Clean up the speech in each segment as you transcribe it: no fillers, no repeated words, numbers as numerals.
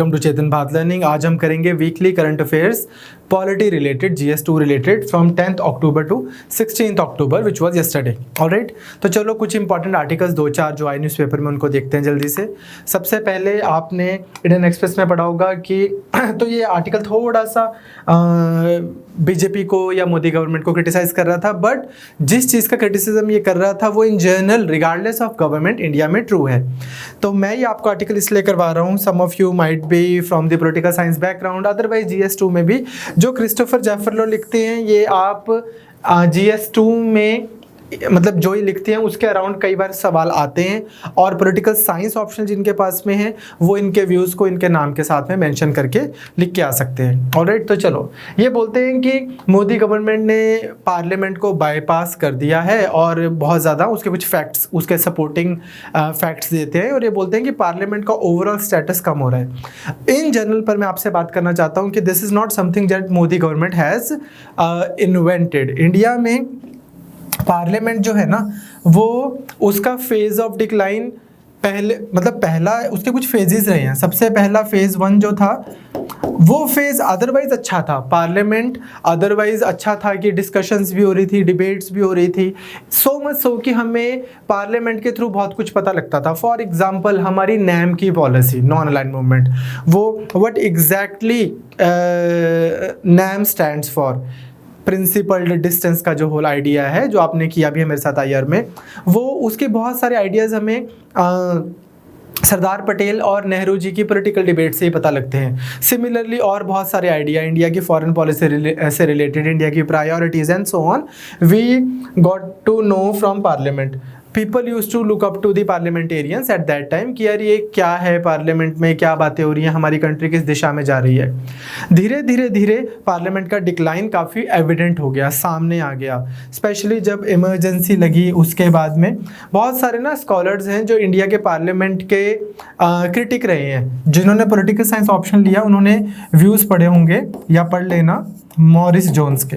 Welcome to चेतन भात learning. आज हम करेंगे weekly current affairs polity related, GS2 related from 10th October to 16th October which was yesterday. Alright, तो चलो कुछ इंपॉर्टेंट आर्टिकल्स 2-4 जो आए न्यूज़पेपर में उनको देखते हैं जल्दी से। सबसे पहले आपने इंडियन एक्सप्रेस में पढ़ा होगा कि तो ये आर्टिकल थोड़ा सा बीजेपी को या मोदी गवर्नमेंट को क्रिटिसाइज कर रहा था, बट जिस चीज़ का क्रिटिसिज्म ये कर रहा था वो in general regardless of government India में ट्रू है। तो मैं ये आपको आर्टिकल इसलिए करवा रहा हूँ, some of you might be from the political science background, otherwise GS2 में भी जो क्रिस्टोफर जैफरलो लिखते हैं ये आप GS2 में मतलब जो ही लिखते हैं उसके अराउंड कई बार सवाल आते हैं और पॉलिटिकल साइंस ऑप्शन जिनके पास में है वो इनके व्यूज़ को इनके नाम के साथ में मेंशन करके लिख के आ सकते हैं। ऑलराइट, तो चलो ये बोलते हैं कि मोदी गवर्नमेंट ने पार्लियामेंट को बाईपास कर दिया है और बहुत ज़्यादा उसके कुछ फैक्ट्स, उसके सपोर्टिंग फैक्ट्स देते हैं और ये बोलते हैं कि पार्लियामेंट का ओवरऑल स्टेटस कम हो रहा है। इन जनरल पर मैं आपसे बात करना चाहता हूँ कि this is not something that Modi government has invented. India में पार्लियामेंट जो है ना वो उसका फेज ऑफ डिक्लाइन पहला उसके कुछ फेजेस रहे हैं। सबसे पहला फेज 1 जो था वो फेज अदरवाइज अच्छा था, पार्लियामेंट अदरवाइज अच्छा था कि डिस्कशंस भी हो रही थी, डिबेट्स भी हो रही थी, सो मच सो कि हमें पार्लियामेंट के थ्रू बहुत कुछ पता लगता था। फॉर एग्जांपल हमारी नैम की पॉलिसी, नॉन अलाइन्ड मूवमेंट, वो what exactly NAM stands for, principled distance का जो होल आइडिया है जो आपने किया भी है मेरे साथ IR में, वो उसके बहुत सारे आइडियाज़ हमें सरदार पटेल और नेहरू जी की पॉलिटिकल डिबेट से ही पता लगते हैं। सिमिलरली और बहुत सारे आइडिया इंडिया की फॉरेन पॉलिसी से रिलेटेड, इंडिया की priorities and so on, we got to know from parliament. People use to look up to the parliamentarians at that time कि यार ये क्या है, पार्लियामेंट में क्या बातें हो रही हैं, हमारी कंट्री किस दिशा में जा रही है। धीरे धीरे पार्लियामेंट का डिक्लाइन काफ़ी एविडेंट हो गया, सामने आ गया, स्पेशली जब इमरजेंसी लगी। उसके बाद में बहुत सारे ना स्कॉलर्स हैं जो इंडिया के पार्लियामेंट के क्रिटिक रहे हैं, जिन्होंने पॉलिटिकल साइंस ऑप्शन लिया उन्होंने व्यूज़ पढ़े होंगे या पढ़ लेना मॉरिस जोन्स के।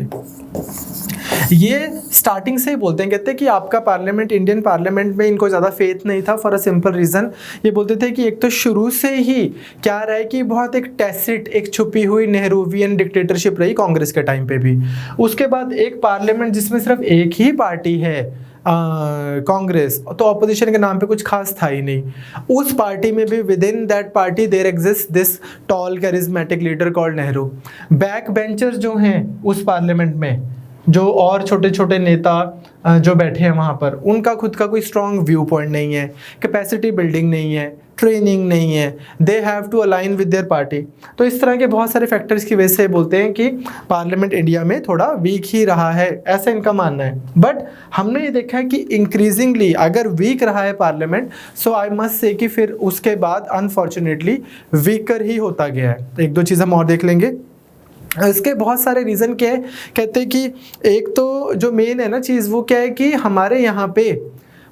ये स्टार्टिंग से ही बोलते हैं, कहते हैं कि आपका पार्लियामेंट, इंडियन पार्लियामेंट में इनको ज़्यादा फेथ नहीं था फॉर अ सिंपल रीज़न। ये बोलते थे कि एक तो शुरू से ही क्या रहा है कि बहुत एक टैसिट, एक छुपी हुई नेहरूवियन डिक्टेटरशिप रही कांग्रेस के टाइम पे भी। उसके बाद एक पार्लियामेंट जिसमें सिर्फ एक ही पार्टी है कांग्रेस, तो ऑपोजिशन के नाम पे कुछ खास था ही नहीं। उस पार्टी में भी within that party there exist this tall charismatic leader called Nehru. Back benchers जो हैं उस पार्लियामेंट में, जो और छोटे छोटे नेता जो बैठे हैं वहाँ पर, उनका खुद का कोई स्ट्रॉन्ग व्यू पॉइंट नहीं है, कैपेसिटी बिल्डिंग नहीं है, ट्रेनिंग नहीं है, they have to align with their party. तो इस तरह के बहुत सारे फैक्टर्स की वजह से बोलते हैं कि पार्लियामेंट इंडिया में थोड़ा वीक ही रहा है, ऐसा इनका मानना है। बट हमने ये देखा है कि इंक्रीजिंगली अगर वीक रहा है parliament, so I must say कि फिर उसके बाद अनफॉर्चुनेटली वीकर ही होता गया है। एक दो चीज़ हम और देख लेंगे। इसके बहुत सारे रीज़न क्या है, कहते हैं कि एक तो जो मेन है ना चीज़ वो क्या है कि हमारे यहाँ पे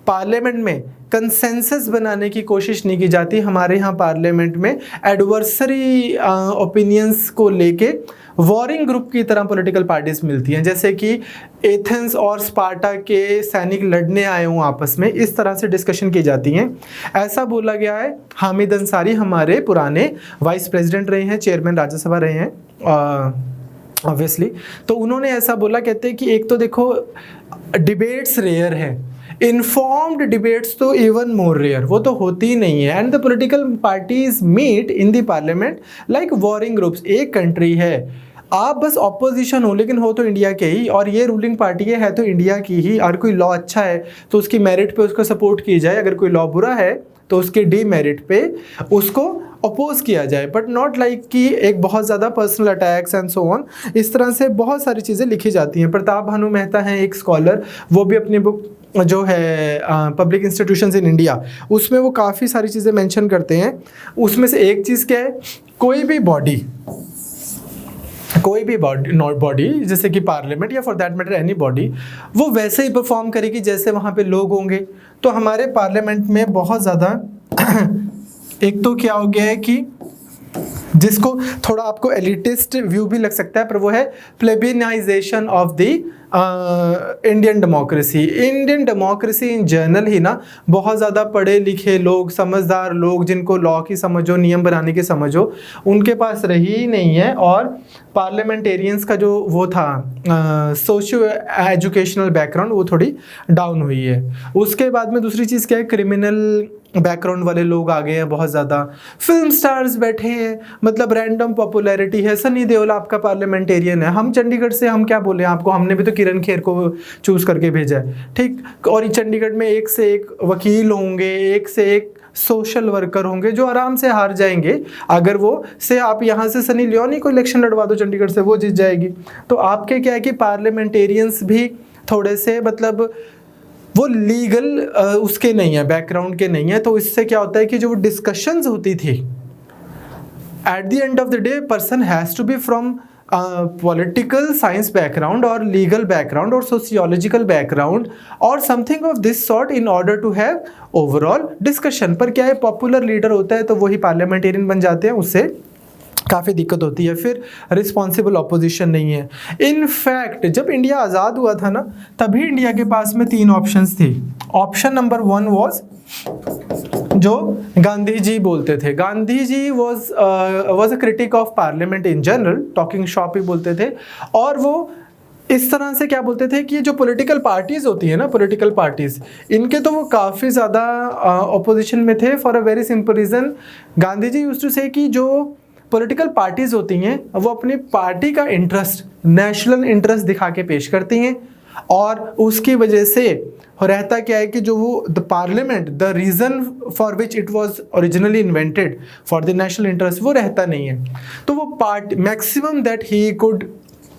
पार्लियामेंट में कंसेंसस बनाने की कोशिश नहीं की जाती। हमारे यहाँ पार्लियामेंट में एडवर्सरी ओपिनियंस को लेके वॉरिंग ग्रुप की तरह पॉलिटिकल पार्टीज मिलती हैं, जैसे कि एथेंस और स्पार्टा के सैनिक लड़ने आए हों आपस में, इस तरह से डिस्कशन की जाती हैं। ऐसा बोला गया है। हामिद अंसारी हमारे पुराने वाइस प्रेसिडेंट रहे हैं, चेयरमैन राज्यसभा रहे हैं ऑब्वियसली, तो उन्होंने ऐसा बोला, कहते हैं कि एक तो देखो डिबेट्स रेयर हैं, इन्फॉर्म्ड डिबेट्स तो इवन मोर रेयर, वो तो होती ही नहीं है। And the political parties meet in the parliament like warring groups. एक कंट्री है, आप बस ऑपोजिशन हो लेकिन हो तो इंडिया के ही, और ये रूलिंग पार्टी है तो इंडिया की ही। अगर कोई लॉ अच्छा है तो उसकी मेरिट पे उसको सपोर्ट की जाए, अगर कोई लॉ बुरा है तो उसके डीमेरिट पे उसको अपोज किया जाए, बट नॉट लाइक कि एक बहुत ज़्यादा personal attacks and so on. इस तरह से बहुत सारी चीज़ें लिखी जाती हैं। प्रताप भानु मेहता हैं एक स्कॉलर, वो भी अपनी बुक जो है पब्लिक इंस्टीट्यूशंस इन इंडिया, उसमें वो काफ़ी सारी चीज़ें मेंशन करते हैं। उसमें से एक चीज़ क्या है, कोई भी बॉडी जैसे कि पार्लियामेंट या for that matter any body, वो वैसे ही परफॉर्म करेगी जैसे वहाँ पे लोग होंगे। तो हमारे पार्लियामेंट में बहुत ज़्यादा एक तो क्या हो गया है कि जिसको थोड़ा आपको एलिटिस्ट व्यू भी लग सकता है, पर वो है plebeianisation of the Indian democracy in general ही ना बहुत ज़्यादा पढ़े लिखे लोग, समझदार लोग, जिनको लॉ की समझ हो, नियम बनाने की समझ हो, उनके पास रही ही नहीं है। और पार्लियामेंटेरियंस का जो वो था सोशियो एजुकेशनल बैकग्राउंड वो थोड़ी डाउन हुई है। उसके बाद में दूसरी चीज़ क्या है, क्रिमिनल बैकग्राउंड वाले लोग आ गए हैं बहुत ज़्यादा, फिल्म स्टार्स बैठे हैं, मतलब रैंडम पॉपुलैरिटी है। सनी देओल आपका पार्लियामेंटेरियन है, हम चंडीगढ़ से, हम क्या बोले आपको, हमने भी तो किरण खेर को चूज़ करके भेजा है, ठीक। और चंडीगढ़ में एक से एक वकील होंगे, एक से एक सोशल वर्कर होंगे जो आराम से हार जाएंगे। अगर वो से आप यहाँ से सनी लियोनी को इलेक्शन लड़वा दो चंडीगढ़ से, वो जीत जाएगी। तो आपके क्या है कि पार्लियामेंटेरियंस भी थोड़े से मतलब वो लीगल उसके नहीं है, बैकग्राउंड के नहीं है। तो इससे क्या होता है कि जो डिस्कशंस होती थी, at the end of the day person has to be from political science background और लीगल बैकग्राउंड और सोशियोलॉजिकल बैकग्राउंड और something of this sort in order to have overall discussion. पर क्या है, पॉपुलर लीडर होता है तो वही पार्लियामेंटेरियन बन जाते हैं, उससे काफ़ी दिक्कत होती है। फिर रिस्पॉन्सिबल ऑपोजिशन नहीं है। इनफैक्ट जब इंडिया आज़ाद हुआ था ना, तभी इंडिया के पास में 3 ऑप्शंस थी। ऑप्शन नंबर 1 वॉज जो गांधी जी बोलते थे, Gandhi ji was a critic of parliament in general, talking shop ही बोलते थे। और वो इस तरह से क्या बोलते थे कि ये जो पॉलिटिकल पार्टीज़ होती है ना, पॉलिटिकल पार्टीज़, इनके तो वो काफ़ी ज़्यादा ऑपोजिशन में थे for a very simple reason. Gandhi ji used to say कि जो पॉलिटिकल पार्टीज़ होती हैं वो अपनी पार्टी का इंटरेस्ट, नेशनल इंटरेस्ट दिखा के पेश करती हैं, और उसकी वजह से रहता क्या है कि जो वो the parliament, the reason for which it was originally invented for the national interest, वो रहता नहीं है। तो वो पार्ट मैक्सिमम दैट ही कुड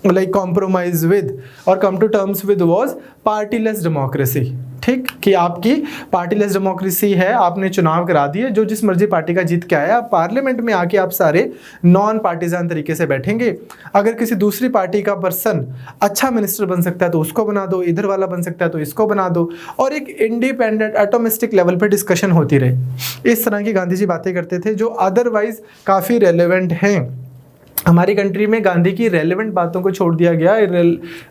लाइक कॉम्प्रोमाइज विद और come to terms with was partyless democracy, ठीक। कि आपकी पार्टीलेस डेमोक्रेसी है, आपने चुनाव करा दिए, जो जिस मर्जी पार्टी का जीत के आया, आप पार्लियामेंट में आके आप सारे नॉन पार्टीजान तरीके से बैठेंगे। अगर किसी दूसरी पार्टी का पर्सन अच्छा मिनिस्टर बन सकता है तो उसको बना दो, इधर वाला बन सकता है तो इसको बना दो, और एक इंडिपेंडेंट एटोमिस्टिक लेवल पे डिस्कशन होती रहे। इस तरह की गांधी जी बातें करते थे जो अदरवाइज काफ़ी रेलेवेंट हैं। हमारी कंट्री में गांधी की रेलेवेंट बातों को छोड़ दिया गया,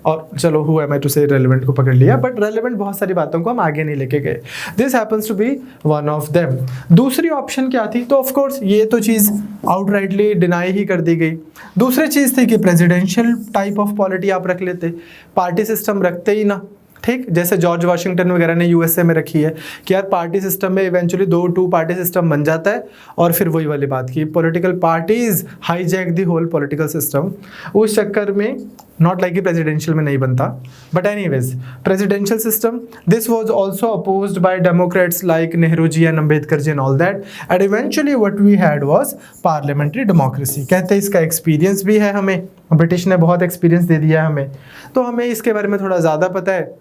और चलो हुआ मैं टू से रेलेवेंट को पकड़ लिया, बट रेलेवेंट बहुत सारी बातों को हम आगे नहीं लेके गए। This happens to be one of them. दूसरी ऑप्शन क्या थी, तो ऑफ कोर्स ये तो चीज़ आउटराइटली डिनाई ही कर दी गई। दूसरी चीज़ थी कि प्रेसिडेंशियल टाइप ऑफ पॉलिटी आप रख लेते, पार्टी सिस्टम रखते ही ना, ठीक। जैसे जॉर्ज वाशिंगटन वगैरह ने यूएसए में रखी है कि यार पार्टी सिस्टम में इवेंचुअली 2 पार्टी सिस्टम बन जाता है, और फिर वही वाली बात की political parties hijack the whole political system. उस चक्कर में नॉट लाइक कि प्रेसिडेंशियल में नहीं बनता, but anyways presidential system this was also opposed by democrats like Nehru ji and Ambedkar ji and all that, and eventually what we had was parliamentary democracy. कहते हैं इसका एक्सपीरियंस भी है हमें, ब्रिटिश ने बहुत एक्सपीरियंस दे दिया है हमें, तो हमें इसके बारे में थोड़ा ज़्यादा पता है,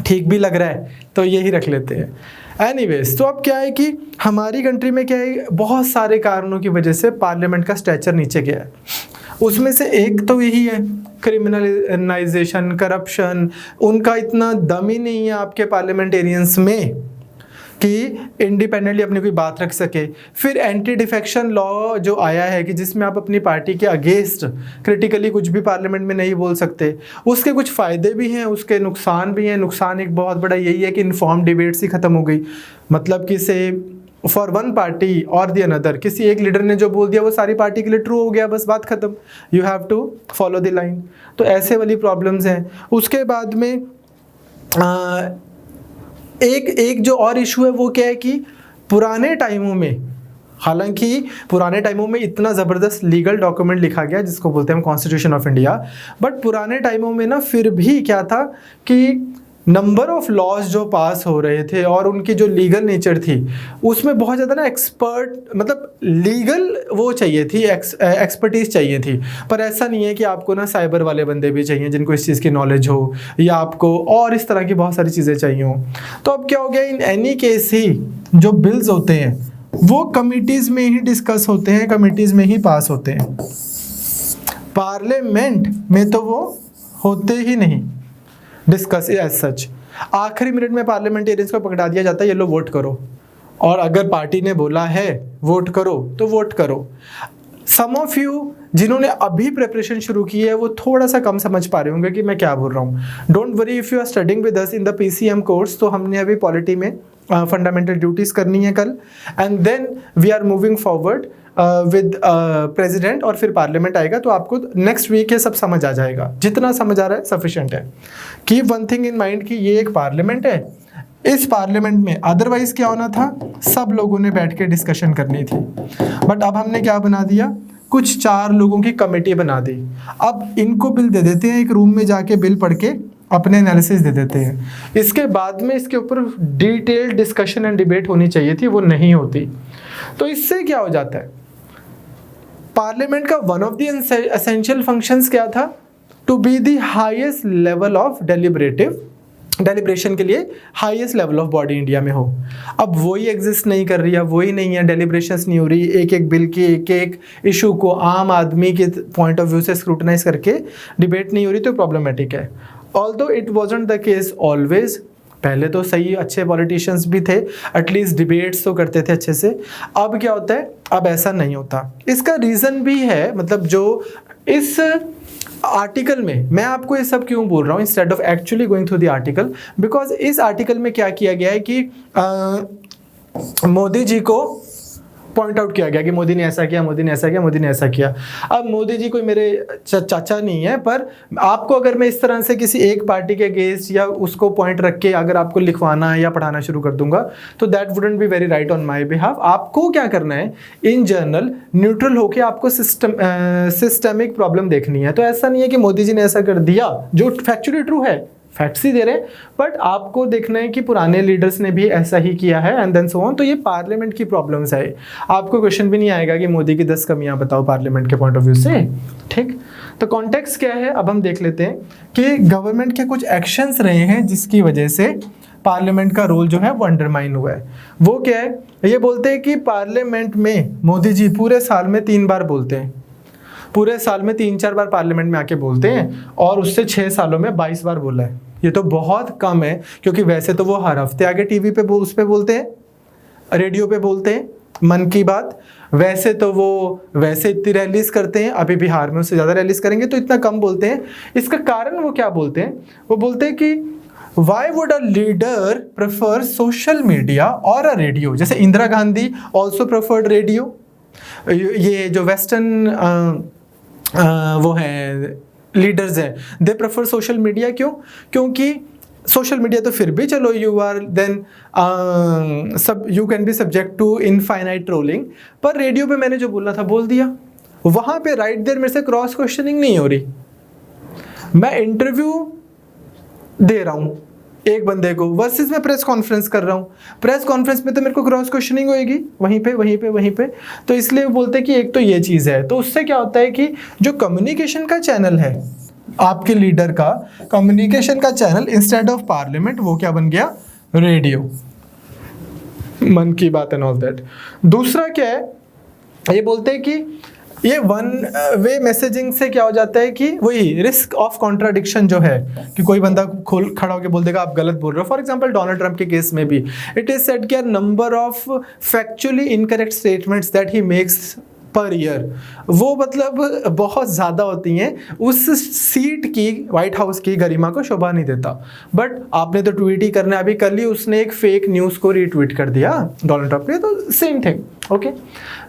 ठीक भी लग रहा है, तो यही रख लेते हैं। एनीवेज, तो अब क्या है कि हमारी कंट्री में क्या है, बहुत सारे कारणों की वजह से पार्लियामेंट का स्ट्रक्चर नीचे गया है। उसमें से एक तो यही है क्रिमिनलाइजेशन, करप्शन, उनका इतना दम ही नहीं है आपके पार्लियामेंटेरियंस में कि इंडिपेंडेंटली अपनी कोई बात रख सके। फिर एंटी डिफेक्शन लॉ जो आया है कि जिसमें आप अपनी पार्टी के अगेंस्ट क्रिटिकली कुछ भी पार्लियामेंट में नहीं बोल सकते, उसके कुछ फ़ायदे भी हैं, उसके नुकसान भी हैं। नुकसान एक बहुत बड़ा यही है कि इन्फॉर्म डिबेट्स ही ख़त्म हो गई, मतलब कि से फॉर वन पार्टी और दी अनदर, किसी एक लीडर ने जो बोल दिया वो सारी पार्टी के लिए ट्रू हो गया, बस बात ख़त्म, you have to follow the line. तो ऐसे वाली प्रॉब्लम्स हैं। उसके बाद में एक जो और इशू है वो क्या है कि पुराने टाइमों में, हालांकि पुराने टाइमों में इतना ज़बरदस्त लीगल डॉक्यूमेंट लिखा गया जिसको बोलते हैं हम कॉन्स्टिट्यूशन ऑफ इंडिया, बट पुराने टाइमों में ना फिर भी क्या था कि नंबर ऑफ लॉज जो पास हो रहे थे और उनकी जो लीगल नेचर थी उसमें बहुत ज़्यादा ना एक्सपर्ट, मतलब लीगल वो चाहिए थी, एक्सपर्टीज़ चाहिए थी। पर ऐसा नहीं है कि आपको ना साइबर वाले बंदे भी चाहिए जिनको इस चीज़ की नॉलेज हो, या आपको और इस तरह की बहुत सारी चीज़ें चाहिए हो। तो अब क्या हो गया, इन एनी केस ही जो बिल्स होते हैं वो कमिटीज़ में ही डिस्कस होते हैं, कमिटीज़ में ही पास होते हैं, पार्लियामेंट में तो वो होते ही नहीं डिस्कस एज सच। आखिरी मिनट में पार्लियामेंटेरियंस को पकड़ा दिया जाता है, ये लो वोट करो, और अगर पार्टी ने बोला है वोट करो तो वोट करो। सम ऑफ यू जिन्होंने अभी प्रिपरेशन शुरू की है वो थोड़ा सा कम समझ पा रहे होंगे कि मैं क्या बोल रहा हूँ. Don't worry if you are studying with us in the PCM course. तो हमने अभी पॉलिटी में फंडामेंटल ड्यूटीज़ करनी है कल, and then we are moving forward with president, और फिर पार्लियामेंट आएगा. तो आपको नेक्स्ट वीक ये सब समझ आ जाएगा. जितना समझ आ रहा है सफिशिएंट है. Keep one thing in mind कि ये एक पार्लियामेंट है. इस पार्लियामेंट में अदरवाइज क्या होना था, सब लोगों ने बैठ के डिस्कशन करनी थी, बट अब हमने क्या बना दिया, कुछ 4 लोगों की कमेटी बना दी. अब इनको बिल दे देते हैं, एक रूम में जाके बिल पढ़ के अपने एनालिसिस दे देते हैं. इसके बाद में इसके ऊपर डिटेल्ड डिस्कशन एंड डिबेट होनी चाहिए थी, वो नहीं होती. तो इससे क्या हो जाता है, पार्लियामेंट का one of the essential functions क्या था, to be the highest level of deliberation के लिए highest level of body India में हो. अब वही एग्जिस्ट नहीं कर रही है, वही नहीं है, डेलिब्रेशंस नहीं हो रही, एक एक बिल की एक एक इशू को आम आदमी के पॉइंट ऑफ व्यू से स्क्रूटनाइज करके डिबेट नहीं हो रही, तो प्रॉब्लमेटिक है. Although it wasn't the case always. पहले तो सही अच्छे पॉलिटिशियंस भी थे, एटलीस्ट डिबेट्स तो करते थे अच्छे से. अब क्या होता है, अब ऐसा नहीं होता. इसका रीज़न भी है, मतलब जो इस आर्टिकल में मैं आपको ये सब क्यों बोल रहा हूँ instead of actually going through the article, because इस आर्टिकल में क्या किया गया है कि मोदी जी को पॉइंट आउट किया गया कि मोदी ने ऐसा किया, मोदी ने ऐसा किया, मोदी ने ऐसा किया. अब मोदी जी कोई मेरे चाचा नहीं है, पर आपको अगर मैं इस तरह से किसी एक पार्टी के अगेंस्ट या उसको पॉइंट रख के अगर आपको लिखवाना है या पढ़ाना शुरू कर दूंगा, तो that wouldn't be very right on my behalf. आपको क्या करना है, इन जनरल न्यूट्रल होके आपको सिस्टमिक प्रॉब्लम देखनी है. तो ऐसा नहीं है कि मोदी जी ने ऐसा कर दिया, जो फैक्चुअली ट्रू है, फैक्ट्स ही दे रहे हैं, बट आपको देखना है कि पुराने लीडर्स ने भी ऐसा ही किया है एंड देन सो ऑन. तो ये पार्लियामेंट की प्रॉब्लम्स है. आपको क्वेश्चन भी नहीं आएगा कि मोदी की 10 कमियां बताओ पार्लियामेंट के पॉइंट ऑफ व्यू से. ठीक, तो कॉन्टेक्स्ट क्या है अब हम देख लेते हैं कि गवर्नमेंट के कुछ एक्शंस रहे हैं जिसकी वजह से पार्लियामेंट का रोल जो है वो अंडरमाइन हुआ है. वो क्या है, ये बोलते हैं कि पार्लियामेंट में मोदी जी पूरे साल में 3 बार बोलते हैं, पूरे साल में 3-4 बार पार्लियामेंट में आके बोलते हैं, और उससे 6 सालों में 22 बार बोला है. ये तो बहुत कम है, क्योंकि वैसे तो वो हर हफ्ते आगे टीवी पे उस पे बोलते हैं, रेडियो पे बोलते हैं मन की बात. वैसे तो वो वैसे इतनी रैलीज करते हैं, अभी बिहार में उससे ज़्यादा रैलीज करेंगे, तो इतना कम बोलते हैं. इसका कारण वो क्या बोलते हैं, वो बोलते हैं कि why would a leader prefer social media और अ रेडियो. जैसे Indira Gandhi also preferred radio. ये जो वेस्टर्न वो है लीडर्स हैं, दे प्रेफर सोशल मीडिया. क्यों? क्योंकि सोशल मीडिया तो फिर भी चलो you are then you can be subject to infinite trolling, पर रेडियो पे मैंने जो बोलना था बोल दिया. वहाँ पे राइट देयर मेरे से क्रॉस क्वेश्चनिंग नहीं हो रही. मैं इंटरव्यू दे रहा हूँ एक बंदे को, वर्सेस मैं प्रेस कॉन्फ्रेंस कर रहा हूँ. प्रेस कॉन्फ्रेंस में तो मेरे को क्रॉस क्वेश्चनिंग होएगी वहीं पे. तो इसलिए वो बोलते हैं कि एक तो ये चीज़ है. तो उससे क्या होता है कि जो कम्युनिकेशन का चैनल है आपके लीडर का, कम्युनिकेशन का चैनल इंस्टेड ऑफ पार्लियामेंट वो क्या बन गया, रेडियो, मन की बात एंड ऑल दैट. दूसरा क्या है, ये बोलते हैं कि ये वन वे मैसेजिंग से क्या हो जाता है कि वही रिस्क ऑफ कॉन्ट्राडिक्शन जो है, कि कोई बंदा खोल खड़ा होकर बोल देगा आप गलत बोल रहे हो. फॉर एग्जांपल डोनाल्ड ट्रंप के केस में भी इट इज सेड कि number of factually incorrect statements that he makes per year, वो मतलब बहुत ज़्यादा होती हैं, उस सीट की, व्हाइट हाउस की गरिमा को शोभा नहीं देता. बट आपने तो ट्वीट ही करना है. अभी कल ही उसने एक फेक न्यूज़ को रीट्वीट कर दिया डोनाल्ड ट्रंप ने, तो सेम थिंग. ओके,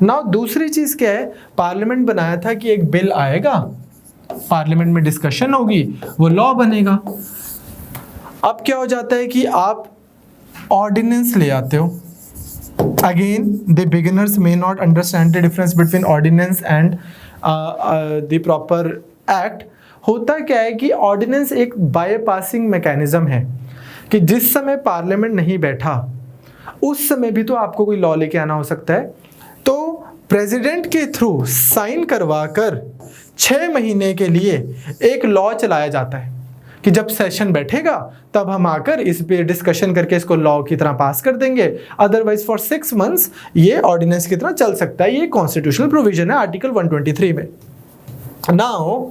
नाउ दूसरी चीज़ क्या है, पार्लियामेंट बनाया था कि एक बिल आएगा, पार्लियामेंट में डिस्कशन होगी, वो लॉ बनेगा. अब क्या हो जाता है कि आप ऑर्डिनेंस ले आते हो. Again, the beginners may not understand the difference between ordinance and the proper act. होता क्या है कि ऑर्डिनेंस एक बाईपासिंग मैकेनिज्म है कि जिस समय पार्लियामेंट नहीं बैठा उस समय भी तो आपको कोई लॉ लेके आना हो सकता है. तो प्रेसिडेंट के थ्रू साइन करवा कर 6 महीने के लिए एक लॉ चलाया जाता है कि जब सेशन बैठेगा तब हम आकर इस पे डिस्कशन करके इसको लॉ की तरह पास कर देंगे. अदरवाइज फॉर 6 मंथ्स ये ऑर्डिनेंस की तरह चल सकता है. ये कॉन्स्टिट्यूशनल प्रोविजन है आर्टिकल 123 में. नाउ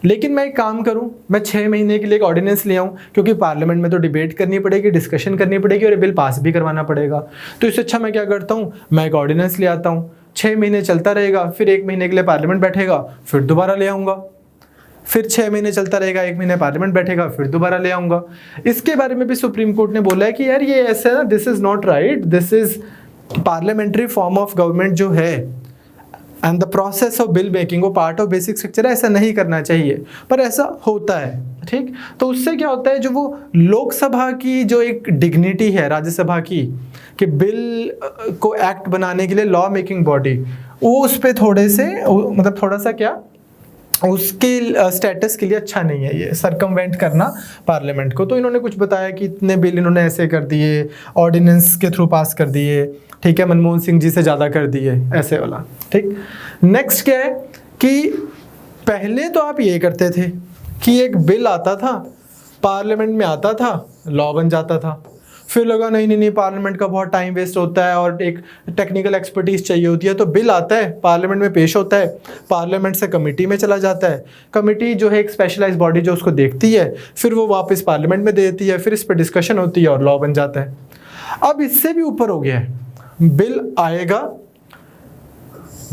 लेकिन मैं एक काम करूं, मैं 6 महीने के लिए एक ऑर्डिनेंस ले आऊं, क्योंकि पार्लियामेंट में तो डिबेट करनी पड़ेगी, डिस्कशन करनी पड़ेगी और बिल पास भी करवाना पड़ेगा. तो इससे अच्छा मैं क्या करता हूं, मैं एक ऑर्डिनेंस ले आता हूं. 6 महीने चलता रहेगा, फिर 1 महीने के लिए पार्लियामेंट बैठेगा, फिर दोबारा ले आऊँगा, फिर 6 महीने चलता रहेगा, 1 महीने पार्लियामेंट बैठेगा, फिर दोबारा ले आऊँगा। इसके बारे में भी सुप्रीम कोर्ट ने बोला है कि यार ये ऐसा है ना, this is not right, this is parliamentary form of government जो है and the process of bill making वो पार्ट ऑफ बेसिक स्ट्रक्चर है, ऐसा नहीं करना चाहिए, पर ऐसा होता है। ठीक, तो उससे क्या होता है, जो वो लोकसभा की जो एक डिग्निटी है राज्यसभा की, कि बिल को एक्ट बनाने के लिए लॉ मेकिंग बॉडी, वो उस पर थोड़े से मतलब थोड़ा सा क्या उसके स्टेटस के लिए अच्छा नहीं है ये सरकमवेंट करना पार्लियामेंट को। तो इन्होंने कुछ बताया कि इतने बिल इन्होंने ऐसे कर दिए, ऑर्डिनेंस के थ्रू पास कर दिए, ठीक है, मनमोहन सिंह जी से ज़्यादा कर दिए, ऐसे वाला। ठीक, नेक्स्ट क्या है कि पहले तो आप ये करते थे कि एक बिल आता था, पार्लियामेंट में आता था, लॉ बन जाता था, फिर लगा नहीं नहीं नहीं पार्लियामेंट का बहुत टाइम वेस्ट होता है और एक टेक्निकल एक्सपर्टीज चाहिए होती है, तो बिल आता है, पार्लियामेंट में पेश होता है, पार्लियामेंट से कमेटी में चला जाता है, कमेटी जो है एक स्पेशलाइज बॉडी जो उसको देखती है, फिर वो वापस पार्लियामेंट में दे देती है, फिर इस पर डिस्कशन होती है और लॉ बन जाता है। अब इससे भी ऊपर हो गया है, बिल आएगा,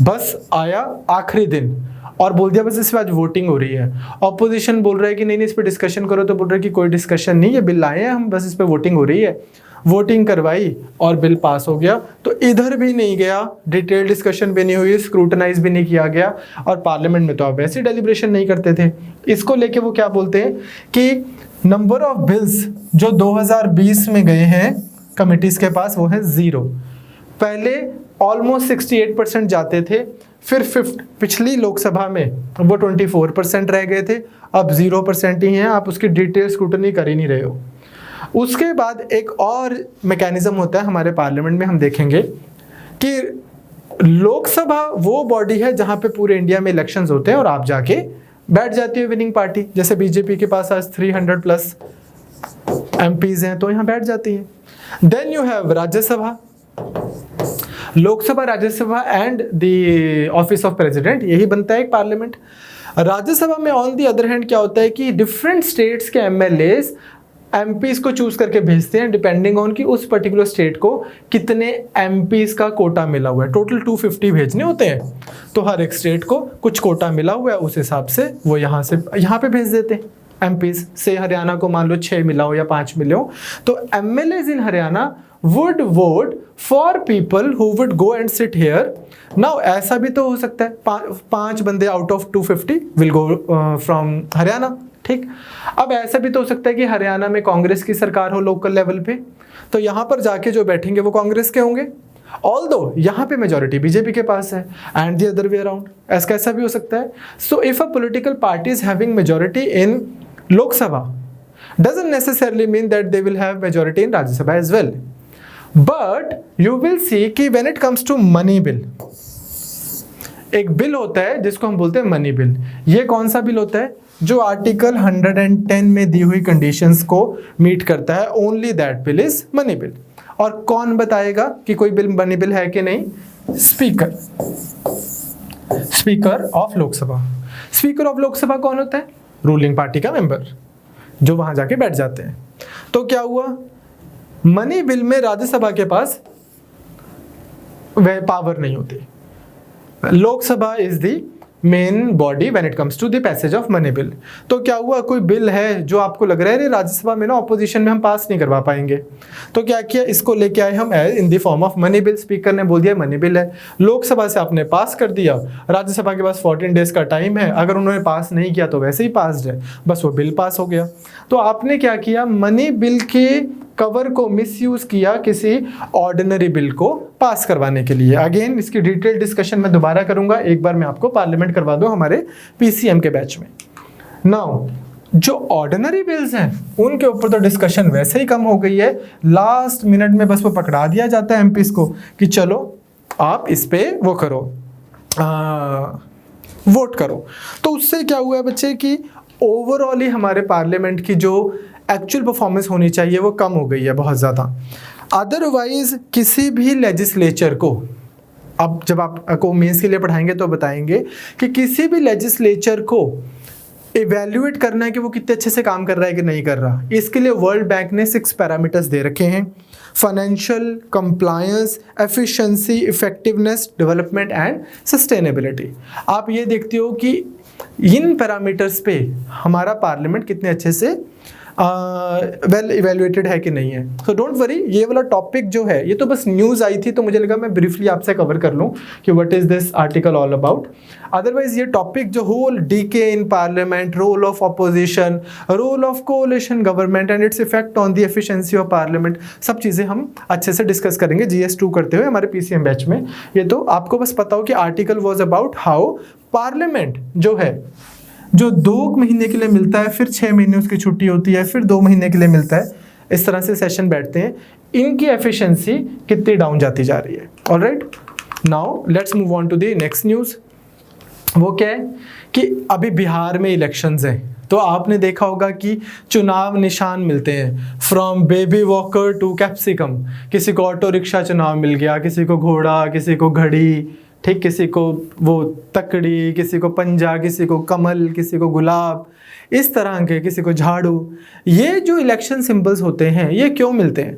बस आया आखिरी दिन और बोल दिया बस इस पर आज वोटिंग हो रही है, ऑपोजिशन बोल रहा है कि नहीं नहीं इस पर डिस्कशन करो, तो बोल रहे हैं कि कोई डिस्कशन नहीं है, बिल आए हैं हम, बस इस पर वोटिंग हो रही है, वोटिंग करवाई और बिल पास हो गया। तो इधर भी नहीं गया, डिटेल डिस्कशन भी नहीं हुई, स्क्रूटनाइज भी नहीं किया गया, और पार्लियामेंट में तो आप वैसे डेलिब्रेशन नहीं करते थे। इसको लेके वो क्या बोलते हैं कि नंबर ऑफ बिल्स जो 2020 में गए हैं कमिटीज के पास वो है 0। पहले ऑलमोस्ट 68% जाते थे, फिर पिछली लोकसभा में वो 24% रह गए थे, अब 0% ही हैं, आप उसकी डिटेल स्क्रूटनी कर ही नहीं रहे हो। उसके बाद एक और मैकेनिज्म होता है हमारे पार्लियामेंट में, हम देखेंगे कि लोकसभा वो बॉडी है जहां पे पूरे इंडिया में इलेक्शंस होते हैं और आप जाके बैठ जाती है विनिंग पार्टी, जैसे बीजेपी के पास आज 300+ MPs हैं तो यहाँ बैठ जाती है। Then you have Rajya Sabha, Lok Sabha, Rajya Sabha and the office of president, यही बनता है एक पार्लियामेंट। राज्यसभा में ऑन दी अदर हैंड क्या होता है कि डिफरेंट स्टेट्स के MLAs MPs को चूज करके भेजते हैं डिपेंडिंग ऑन कि उस पर्टिकुलर स्टेट को कितने MPs का कोटा मिला हुआ है। टोटल 250 भेजने होते हैं, तो हर एक स्टेट को कुछ कोटा मिला हुआ है, उस हिसाब से वो यहाँ पे भेज देते हैं MPs से। हरियाणा को मान लो 6 मिला हो या 5 मिले हो, तो MLAs in Haryana would vote for people who would go and sit here. Now ऐसा भी तो हो सकता है 5 बंदे out of 250 will go from Haryana. ठीक, अब ऐसा भी तो हो सकता है कि हरियाणा में कांग्रेस की सरकार हो लोकल लेवल पे, तो यहाँ पर जाके जो बैठेंगे वो कांग्रेस के होंगे, ऑल्दो यहाँ पे मेजॉरिटी बीजेपी के पास है, and the other way around, ऐसा भी हो सकता है। So if a political party is having majority in Lok Sabha doesn't necessarily mean that they will have majority in Rajya Sabha as well. But you will see कि when it comes to money bill, एक bill होता है जिसको हम बोलते हैं money bill. ये कौन सा बिल होता है? जो आर्टिकल 110 में दी हुई कंडीशंस को मीट करता है, only that bill is money bill. और कौन बताएगा कि कोई बिल मनी बिल है कि नहीं? Speaker of Lok Sabha. Speaker of Lok Sabha कौन होता है? रूलिंग पार्टी का मेंबर, जो वहां जाके बैठ जाते हैं। तो क्या हुआ, मनी बिल में राज्यसभा के पास वह पावर नहीं होती। Lok Sabha is the main body when it comes to the passage of money bill. तो क्या हुआ, कोई बिल है जो आपको लग रहा है राज्यसभा में ना ऑपोजिशन में हम पास नहीं करवा पाएंगे, तो क्या किया, इसको लेके आए हम in the form of money bill. Speaker ने बोल दिया मनी बिल है, लोकसभा से आपने पास कर दिया, राज्यसभा के पास 14 डेज का टाइम है, अगर उन्होंने पास नहीं किया तो वैसे ही पास्ड है, बस वो बिल पास हो गया। तो आपने क्या किया, मनी बिल के कवर को मिसयूज किया किसी ऑर्डिनरी बिल को पास करवाने के लिए। अगेन इसकी डिटेल डिस्कशन मैं दोबारा करूंगा, एक बार मैं आपको पार्लियामेंट करवा दूं हमारे PCM के बैच में। नाउ जो ऑर्डिनरी बिल्स हैं उनके ऊपर तो डिस्कशन वैसे ही कम हो गई है, लास्ट मिनट में बस वो पकड़ा दिया जाता है MPs को कि चलो आप इस पे वो करो, वोट करो। तो उससे क्या हुआ है बच्चे कि ओवरऑल ही हमारे पार्लियामेंट की जो एक्चुअल परफॉर्मेंस होनी चाहिए वो कम हो गई है बहुत ज़्यादा। अदरवाइज किसी भी लेजिस्लेचर को, अब जब आपको मेंस के लिए पढ़ाएंगे तो बताएंगे कि किसी भी लेजिस्लेचर को इवेल्युएट करना है कि वो कितने अच्छे से काम कर रहा है कि नहीं कर रहा। इसके लिए वर्ल्ड बैंक ने 6 पैरामीटर्स दे रखे हैं: financial, compliance, efficiency, effectiveness, development and sustainability. आप ये देखते हो कि इन पैरामीटर्स पे हमारा पार्लियामेंट कितने अच्छे से वेल इवेल्युएटेड है कि नहीं है। सो डोंट वरी, ये वाला टॉपिक जो है ये तो बस न्यूज़ आई थी तो मुझे लगा मैं ब्रीफली आपसे कवर कर लूँ कि what is this article all about. Otherwise ये टॉपिक जो होल डीके in parliament, role of opposition, role of coalition government and its effect on the efficiency of parliament, सब चीज़ें हम अच्छे से डिस्कस करेंगे GS2 करते हुए हमारे PCM बैच में। ये तो आपको बस पता हो कि article was about how parliament जो है, जो 2 महीने के लिए मिलता है, फिर 6 महीने उसकी छुट्टी होती है, फिर 2 महीने के लिए मिलता है, इस तरह से सेशन बैठते हैं, इनकी एफिशिएंसी कितनी डाउन जाती जा रही है। Alright, now let's move on to the next news. वो क्या है कि अभी बिहार में इलेक्शंस हैं, तो आपने देखा होगा कि चुनाव निशान मिलते हैं, from baby walker to capsicum. किसी को ऑटो रिक्शा चुनाव मिल गया, किसी को घोड़ा, किसी को घड़ी, ठीक, किसी को वो तकड़ी, किसी को पंजा, किसी को कमल, किसी को गुलाब, इस तरह के, किसी को झाड़ू। ये जो इलेक्शन सिंबल्स होते हैं ये क्यों मिलते हैं?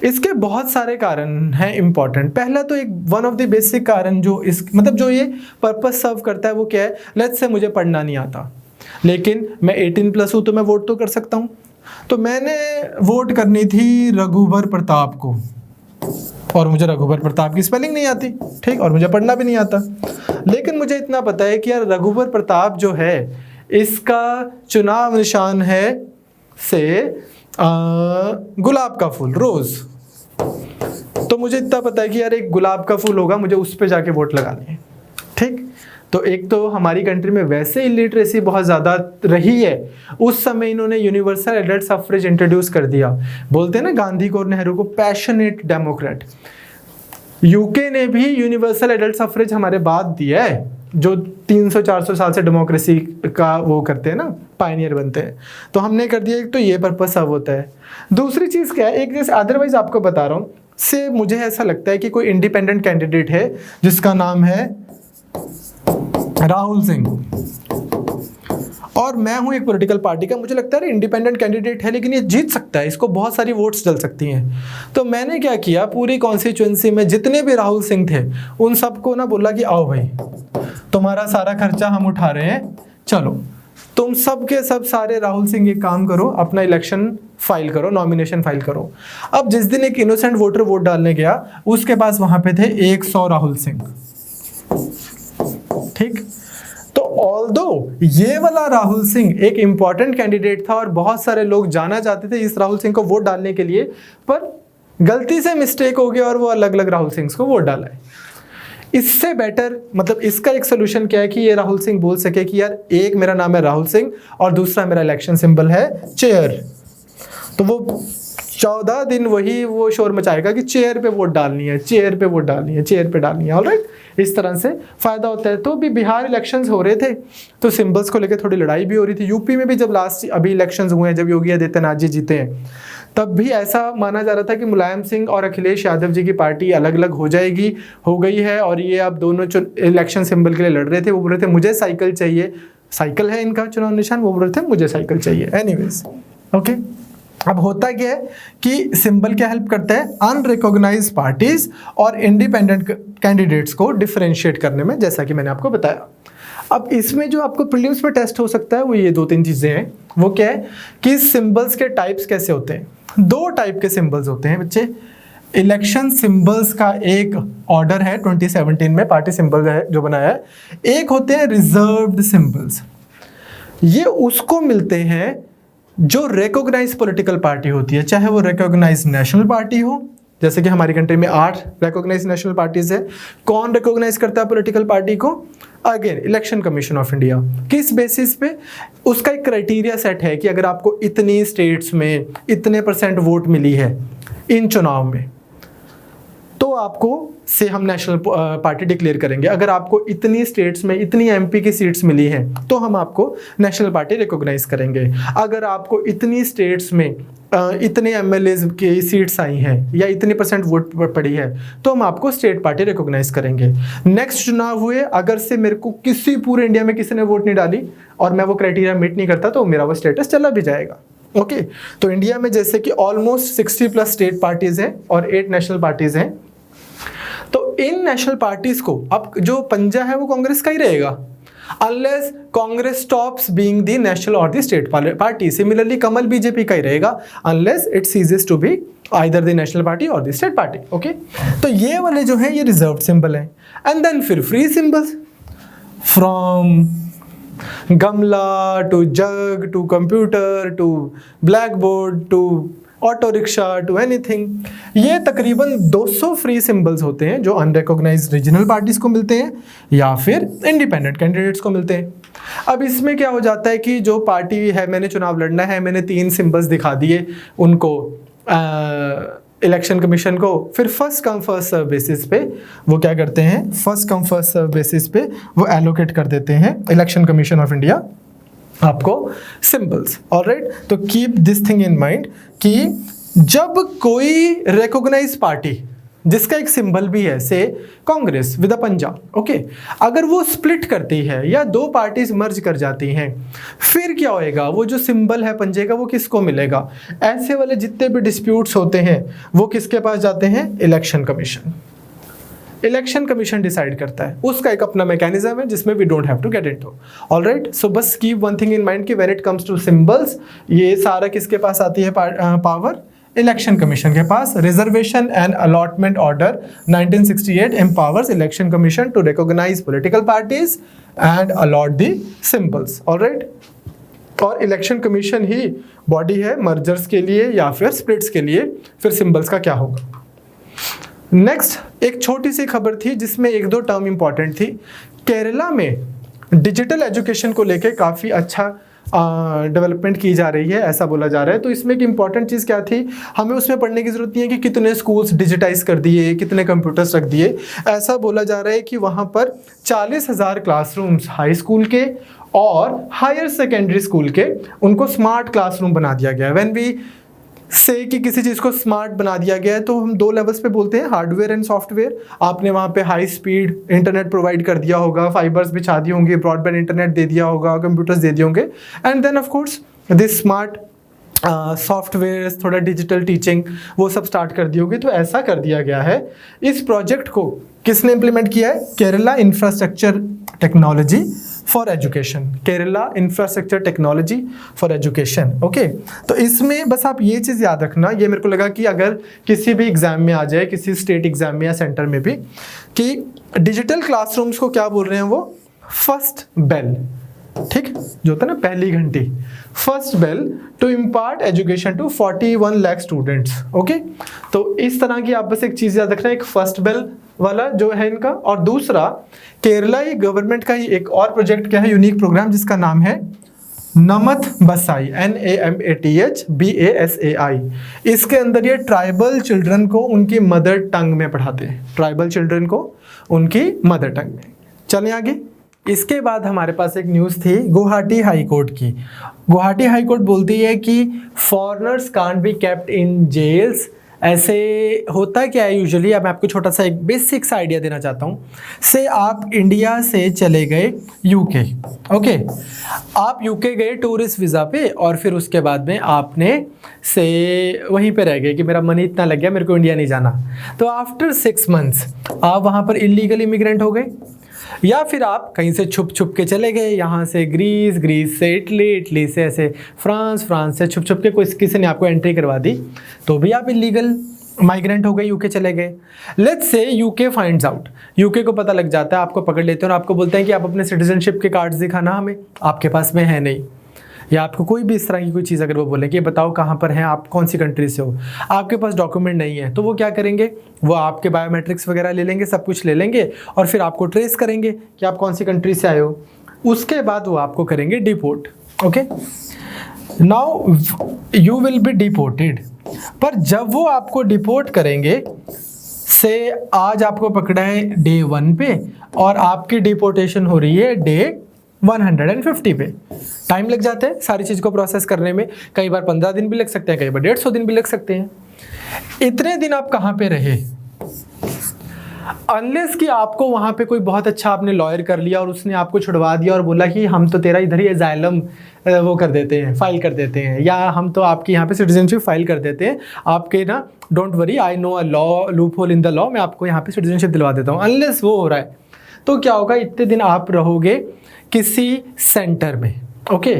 इसके बहुत सारे कारण हैं इम्पॉर्टेंट। पहला तो एक वन ऑफ द बेसिक कारण जो इस मतलब जो ये पर्पस सर्व करता है वो क्या है, लेट्स से मुझे पढ़ना नहीं आता लेकिन मैं 18+ हूँ तो मैं वोट तो कर सकता हूँ। तो मैंने वोट करनी थी रघुवर प्रताप को और मुझे रघुवर प्रताप की स्पेलिंग नहीं आती, ठीक, और मुझे पढ़ना भी नहीं आता, लेकिन मुझे इतना पता है कि यार रघुवर प्रताप जो है इसका चुनाव निशान है से गुलाब का फूल, रोज। तो मुझे इतना पता है कि यार एक गुलाब का फूल होगा, मुझे उस पे जाके वोट लगानी है, ठीक। तो एक तो हमारी कंट्री में वैसे इलिटरेसी बहुत ज़्यादा रही है, उस समय इन्होंने यूनिवर्सल एडल्ट सफरेज इंट्रोड्यूस कर दिया। बोलते हैं ना गांधी को और नेहरू को पैशनेट डेमोक्रेट। यूके ने भी यूनिवर्सल एडल्ट सफरेज हमारे बाद दिया है, जो 300-400 साल से डेमोक्रेसी का वो करते हैं ना, पायनियर बनते हैं, तो हमने कर दिया। तो ये पर्पस सब होता है। दूसरी चीज़ क्या है, एक जैसे अदरवाइज आपको बता रहा हूँ, से मुझे ऐसा लगता है कि कोई इंडिपेंडेंट कैंडिडेट है जिसका नाम है राहुल सिंह, और मैं हूं एक पॉलिटिकल पार्टी का, मुझे लगता है इंडिपेंडेंट कैंडिडेट है लेकिन ये जीत सकता है, इसको बहुत सारी वोट्स चल सकती हैं। तो मैंने क्या किया, पूरी कॉन्स्टिट्यूएंसी में जितने भी राहुल सिंह थे उन सबको ना बोला कि आओ भाई, तुम्हारा सारा खर्चा हम उठा रहे हैं, चलो तुम सब के सब सारे राहुल सिंह एक काम करो, अपना इलेक्शन फाइल करो, नॉमिनेशन फाइल करो। अब जिस दिन एक इनोसेंट वोटर वोट डालने गया, उसके पास वहां पे थे 100 राहुल सिंह, ठीक। तो ऑल्दो ये वाला राहुल सिंह एक इंपॉर्टेंट कैंडिडेट था और बहुत सारे लोग जाना चाहते थे इस राहुल सिंह को वोट डालने के लिए, पर गलती से मिस्टेक हो गया और वो अलग अलग राहुल सिंह को वोट डाला है। इससे बेटर मतलब इसका एक सोल्यूशन क्या है कि ये राहुल सिंह बोल सके कि यार एक मेरा नाम है राहुल सिंह और दूसरा मेरा इलेक्शन सिंबल है चेयर, तो वो 14 दिन वही वो शोर मचाएगा कि चेयर पे वोट डालनी है, चेयर पे वोट डालनी है, चेयर पे डालनी है। ऑलराइट, इस तरह से फायदा होता है। तो भी बिहार इलेक्शंस हो रहे थे तो सिंबल्स को लेकर थोड़ी लड़ाई भी हो रही थी। यूपी में भी जब लास्ट अभी इलेक्शंस हुए हैं, जब योगी आदित्यनाथ जी जीते हैं, तब भी ऐसा माना जा रहा था कि मुलायम सिंह और अखिलेश यादव जी की पार्टी अलग अलग हो जाएगी, हो गई है, और ये अब दोनों इलेक्शन सिंबल के लिए लड़ रहे थे। वो बोल रहे थे मुझे साइकिल चाहिए, साइकिल है इनका चुनाव निशान, वो बोल रहे थे मुझे साइकिल चाहिए। Anyways, okay. अब होता क्या है कि सिंबल क्या हेल्प करता है, अनरिकॉग्नाइज्ड पार्टीज और इंडिपेंडेंट कैंडिडेट्स को डिफरेंशिएट करने में, जैसा कि मैंने आपको बताया। अब इसमें जो आपको प्रीलिम्स में टेस्ट हो सकता है वो ये 2-3 चीजें हैं। वो क्या है कि सिंबल्स के टाइप्स कैसे होते हैं। 2 टाइप के सिंबल्स होते हैं बच्चे। इलेक्शन सिंबल्स का एक ऑर्डर है 2017 में, पार्टी सिंबल है जो बनाया है। एक होते हैं रिजर्व्ड सिंबल्स, ये उसको मिलते हैं जो रिकॉग्नाइज पॉलिटिकल पार्टी होती है, चाहे वो रिकॉग्नाइज नेशनल पार्टी हो, जैसे कि हमारी कंट्री में 8 रिकॉग्नाइज नेशनल पार्टीज है। कौन रिकॉग्नाइज करता है पॉलिटिकल पार्टी को? Again election commission of India. किस बेसिस पे? उसका एक क्राइटेरिया सेट है कि अगर आपको इतनी स्टेट्स में इतने % वोट मिली है इन चुनाव में, तो आपको से हम नेशनल पार्टी डिक्लेयर करेंगे। अगर आपको इतनी स्टेट्स में इतनी MP की सीट्स मिली हैं तो हम आपको नेशनल पार्टी रिकॉग्नाइज करेंगे। अगर आपको इतनी स्टेट्स में इतने एमएलएज की सीट्स आई हैं या इतनी % वोट पड़ी है तो हम आपको स्टेट पार्टी रिकॉग्नाइज करेंगे। नेक्स्ट चुनाव हुए, अगर से मेरे को किसी पूरे इंडिया में किसी ने वोट नहीं डाली और मैं वो क्राइटेरिया मीट नहीं करता तो मेरा वो स्टेटस चला भी जाएगा। ओके, तो इंडिया में जैसे कि ऑलमोस्ट 60+ स्टेट पार्टीज हैं और 8 नेशनल पार्टीज हैं, तो इन नेशनल पार्टीज को अब जो पंजा है वो कांग्रेस का ही रहेगा unless Congress stops being the national or the state party. Similarly, Kamal BJP का ही रहेगा unless it ceases to be either the national party or the state party. Okay? तो ये वाले जो हैं ये reserved symbol हैं, and then फिर free symbols from गमला to jug to computer to blackboard to auto rickshaw to anything, ये तकरीबन 200 फ्री सिंबल्स होते हैं जो अनरिकॉग्नाइज्ड रीजनल पार्टीज को मिलते हैं या फिर इंडिपेंडेंट कैंडिडेट्स को मिलते हैं। अब इसमें क्या हो जाता है कि जो पार्टी है, मैंने चुनाव लड़ना है, मैंने 3 सिंबल्स दिखा दिए उनको इलेक्शन कमीशन को, फिर first come first serve basis पे वो क्या करते हैं, first come first serve basis पे वो एलोकेट कर देते हैं इलेक्शन कमीशन ऑफ इंडिया आपको सिंबल्स। ऑलराइट, तो keep this thing in mind कि जब कोई रिकॉग्नाइज पार्टी जिसका एक सिंबल भी है, से कांग्रेस विद अ पंजा, ओके, अगर वो स्प्लिट करती है या 2 पार्टीज मर्ज कर जाती हैं, फिर क्या होएगा, वो जो सिंबल है पंजे का वो किसको मिलेगा? ऐसे वाले जितने भी डिस्प्यूट्स होते हैं वो किसके पास जाते हैं? Election commission. Election commission decide करता है, उसका एक अपना मैकेनिज्म है जिसमें we don't have to get into. Alright, so बस keep one thing in mind कि when it comes to symbols, ये सारा किसके पास आती है पावर? इलेक्शन कमीशन के पास। Reservation and allotment order 1968 empowers election commission to recognise political parties and allot the symbols. Alright, और इलेक्शन कमीशन ही बॉडी है मर्जर्स के लिए या फिर स्प्लिट्स के लिए, फिर सिंबल्स का क्या होगा। नेक्स्ट एक छोटी सी खबर थी जिसमें 1-2 टर्म इंपॉर्टेंट थी। केरला में डिजिटल एजुकेशन को लेके काफ़ी अच्छा डेवलपमेंट की जा रही है, ऐसा बोला जा रहा है। तो इसमें एक इंपॉर्टेंट चीज़ क्या थी, हमें उसमें पढ़ने की ज़रूरत नहीं है कि कितने स्कूल्स डिजिटाइज कर दिए, कितने कंप्यूटर्स रख दिए। ऐसा बोला जा रहा है कि वहाँ पर 40,000 क्लासरूम्स हाई स्कूल के और हायर सेकेंडरी स्कूल के उनको स्मार्ट क्लासरूम बना दिया गया है। व्हेन वी से कि किसी चीज़ को स्मार्ट बना दिया गया है तो हम 2 लेवल्स पे बोलते हैं, हार्डवेयर एंड सॉफ्टवेयर। आपने वहाँ पे हाई स्पीड इंटरनेट प्रोवाइड कर दिया होगा, फाइबर्स बिछा दी होंगी, ब्रॉडबैंड इंटरनेट दे दिया होगा, कंप्यूटर्स दे दिए होंगे, and then of course this smart software, थोड़ा डिजिटल टीचिंग वो सब स्टार्ट कर दी होगी। तो ऐसा कर दिया गया है। इस प्रोजेक्ट को किसने इम्प्लीमेंट किया है? Kerala infrastructure technology for education, Kerala infrastructure technology for education. Okay, तो इसमें बस आप ये चीज़ याद रखना, ये मेरे को लगा कि अगर किसी भी एग्जाम में आ जाए, किसी स्टेट एग्जाम में या सेंटर में भी, कि डिजिटल क्लासरूम्स को क्या बोल रहे हैं वो? फर्स्ट बेल, ठीक, जो होता है ना पहली घंटी, first bell to impart education to 41 lakh students. Okay, तो इस तरह की आप बस एक चीज़ याद रखना, एक फर्स्ट बेल वाला जो है इनका, और दूसरा केरला गवर्नमेंट का ही एक और प्रोजेक्ट क्या है, यूनिक प्रोग्राम, जिसका नाम है नमथ बसाई, NAMATHBASAI। इसके अंदर ये ट्राइबल चिल्ड्रन को उनकी मदर टंग में पढ़ाते हैं, ट्राइबल चिल्ड्रन को उनकी मदर टंग में। चलें आगे। इसके बाद हमारे पास एक न्यूज़ थी गुवाहाटी हाई कोर्ट की। गुवाहाटी हाई कोर्ट बोलती है कि foreigners can't be kept in jails. ऐसे होता क्या है यूजुअली, अब मैं आपको छोटा सा एक बेसिक सा आइडिया देना चाहता हूँ। से आप इंडिया से चले गए यूके, ओके, आप यूके गए टूरिस्ट वीज़ा पे, और फिर उसके बाद में आपने से वहीं पे रह गए कि मेरा मन इतना लग गया, मेरे को इंडिया नहीं जाना। तो आफ्टर 6 मंथ्स आप वहाँ पर इलीगल इमिग्रेंट हो गए, या फिर आप कहीं से छुप छुप के चले गए, यहाँ से ग्रीस, ग्रीस से इटली, इटली से ऐसे फ्रांस, फ्रांस से छुप छुप के कोई किसी ने आपको एंट्री करवा दी, तो भी आप इलीगल माइग्रेंट हो गए, यूके चले गए। Let's say UK finds out, UK को पता लग जाता है, आपको पकड़ लेते हैं और आपको बोलते हैं कि आप अपने सिटीजनशिप के कार्ड्स दिखाना हमें, आपके पास में है नहीं, या आपको कोई भी इस तरह की कोई चीज़ अगर वो बोले कि बताओ कहाँ पर हैं आप, कौन सी कंट्री से हो, आपके पास डॉक्यूमेंट नहीं है, तो वो क्या करेंगे, वो आपके बायोमेट्रिक्स वगैरह ले लेंगे, सब कुछ ले लेंगे, और फिर आपको ट्रेस करेंगे कि आप कौन सी कंट्री से आए हो। उसके बाद वो आपको करेंगे deport. Okay, now you will be deported. पर जब वो आपको डिपोर्ट करेंगे, से आज आपको पकड़ा है डे 1 पे और आपकी डिपोर्टेशन हो रही है डे 150 पे। टाइम लग जाता है सारी चीज़ को प्रोसेस करने में, कई बार 15 दिन भी लग सकते हैं, कई बार 150 दिन भी लग सकते हैं। इतने दिन आप कहाँ पे रहे? अनलेस कि आपको वहाँ पे कोई बहुत अच्छा आपने लॉयर कर लिया और उसने आपको छुड़वा दिया और बोला कि हम तो तेरा इधर ही एजाइलम वो कर देते हैं, फाइल कर देते हैं, या हम तो आपकी यहाँ पे सिटीजनशिप फाइल कर देते हैं, आपके ना don't worry I know a law loop hole in the law, मैं आपको यहाँ पे सिटीजनशिप दिलवा देता हूँ। अनलेस वो हो रहा है तो क्या होगा, इतने दिन आप रहोगे किसी सेंटर में। ओके,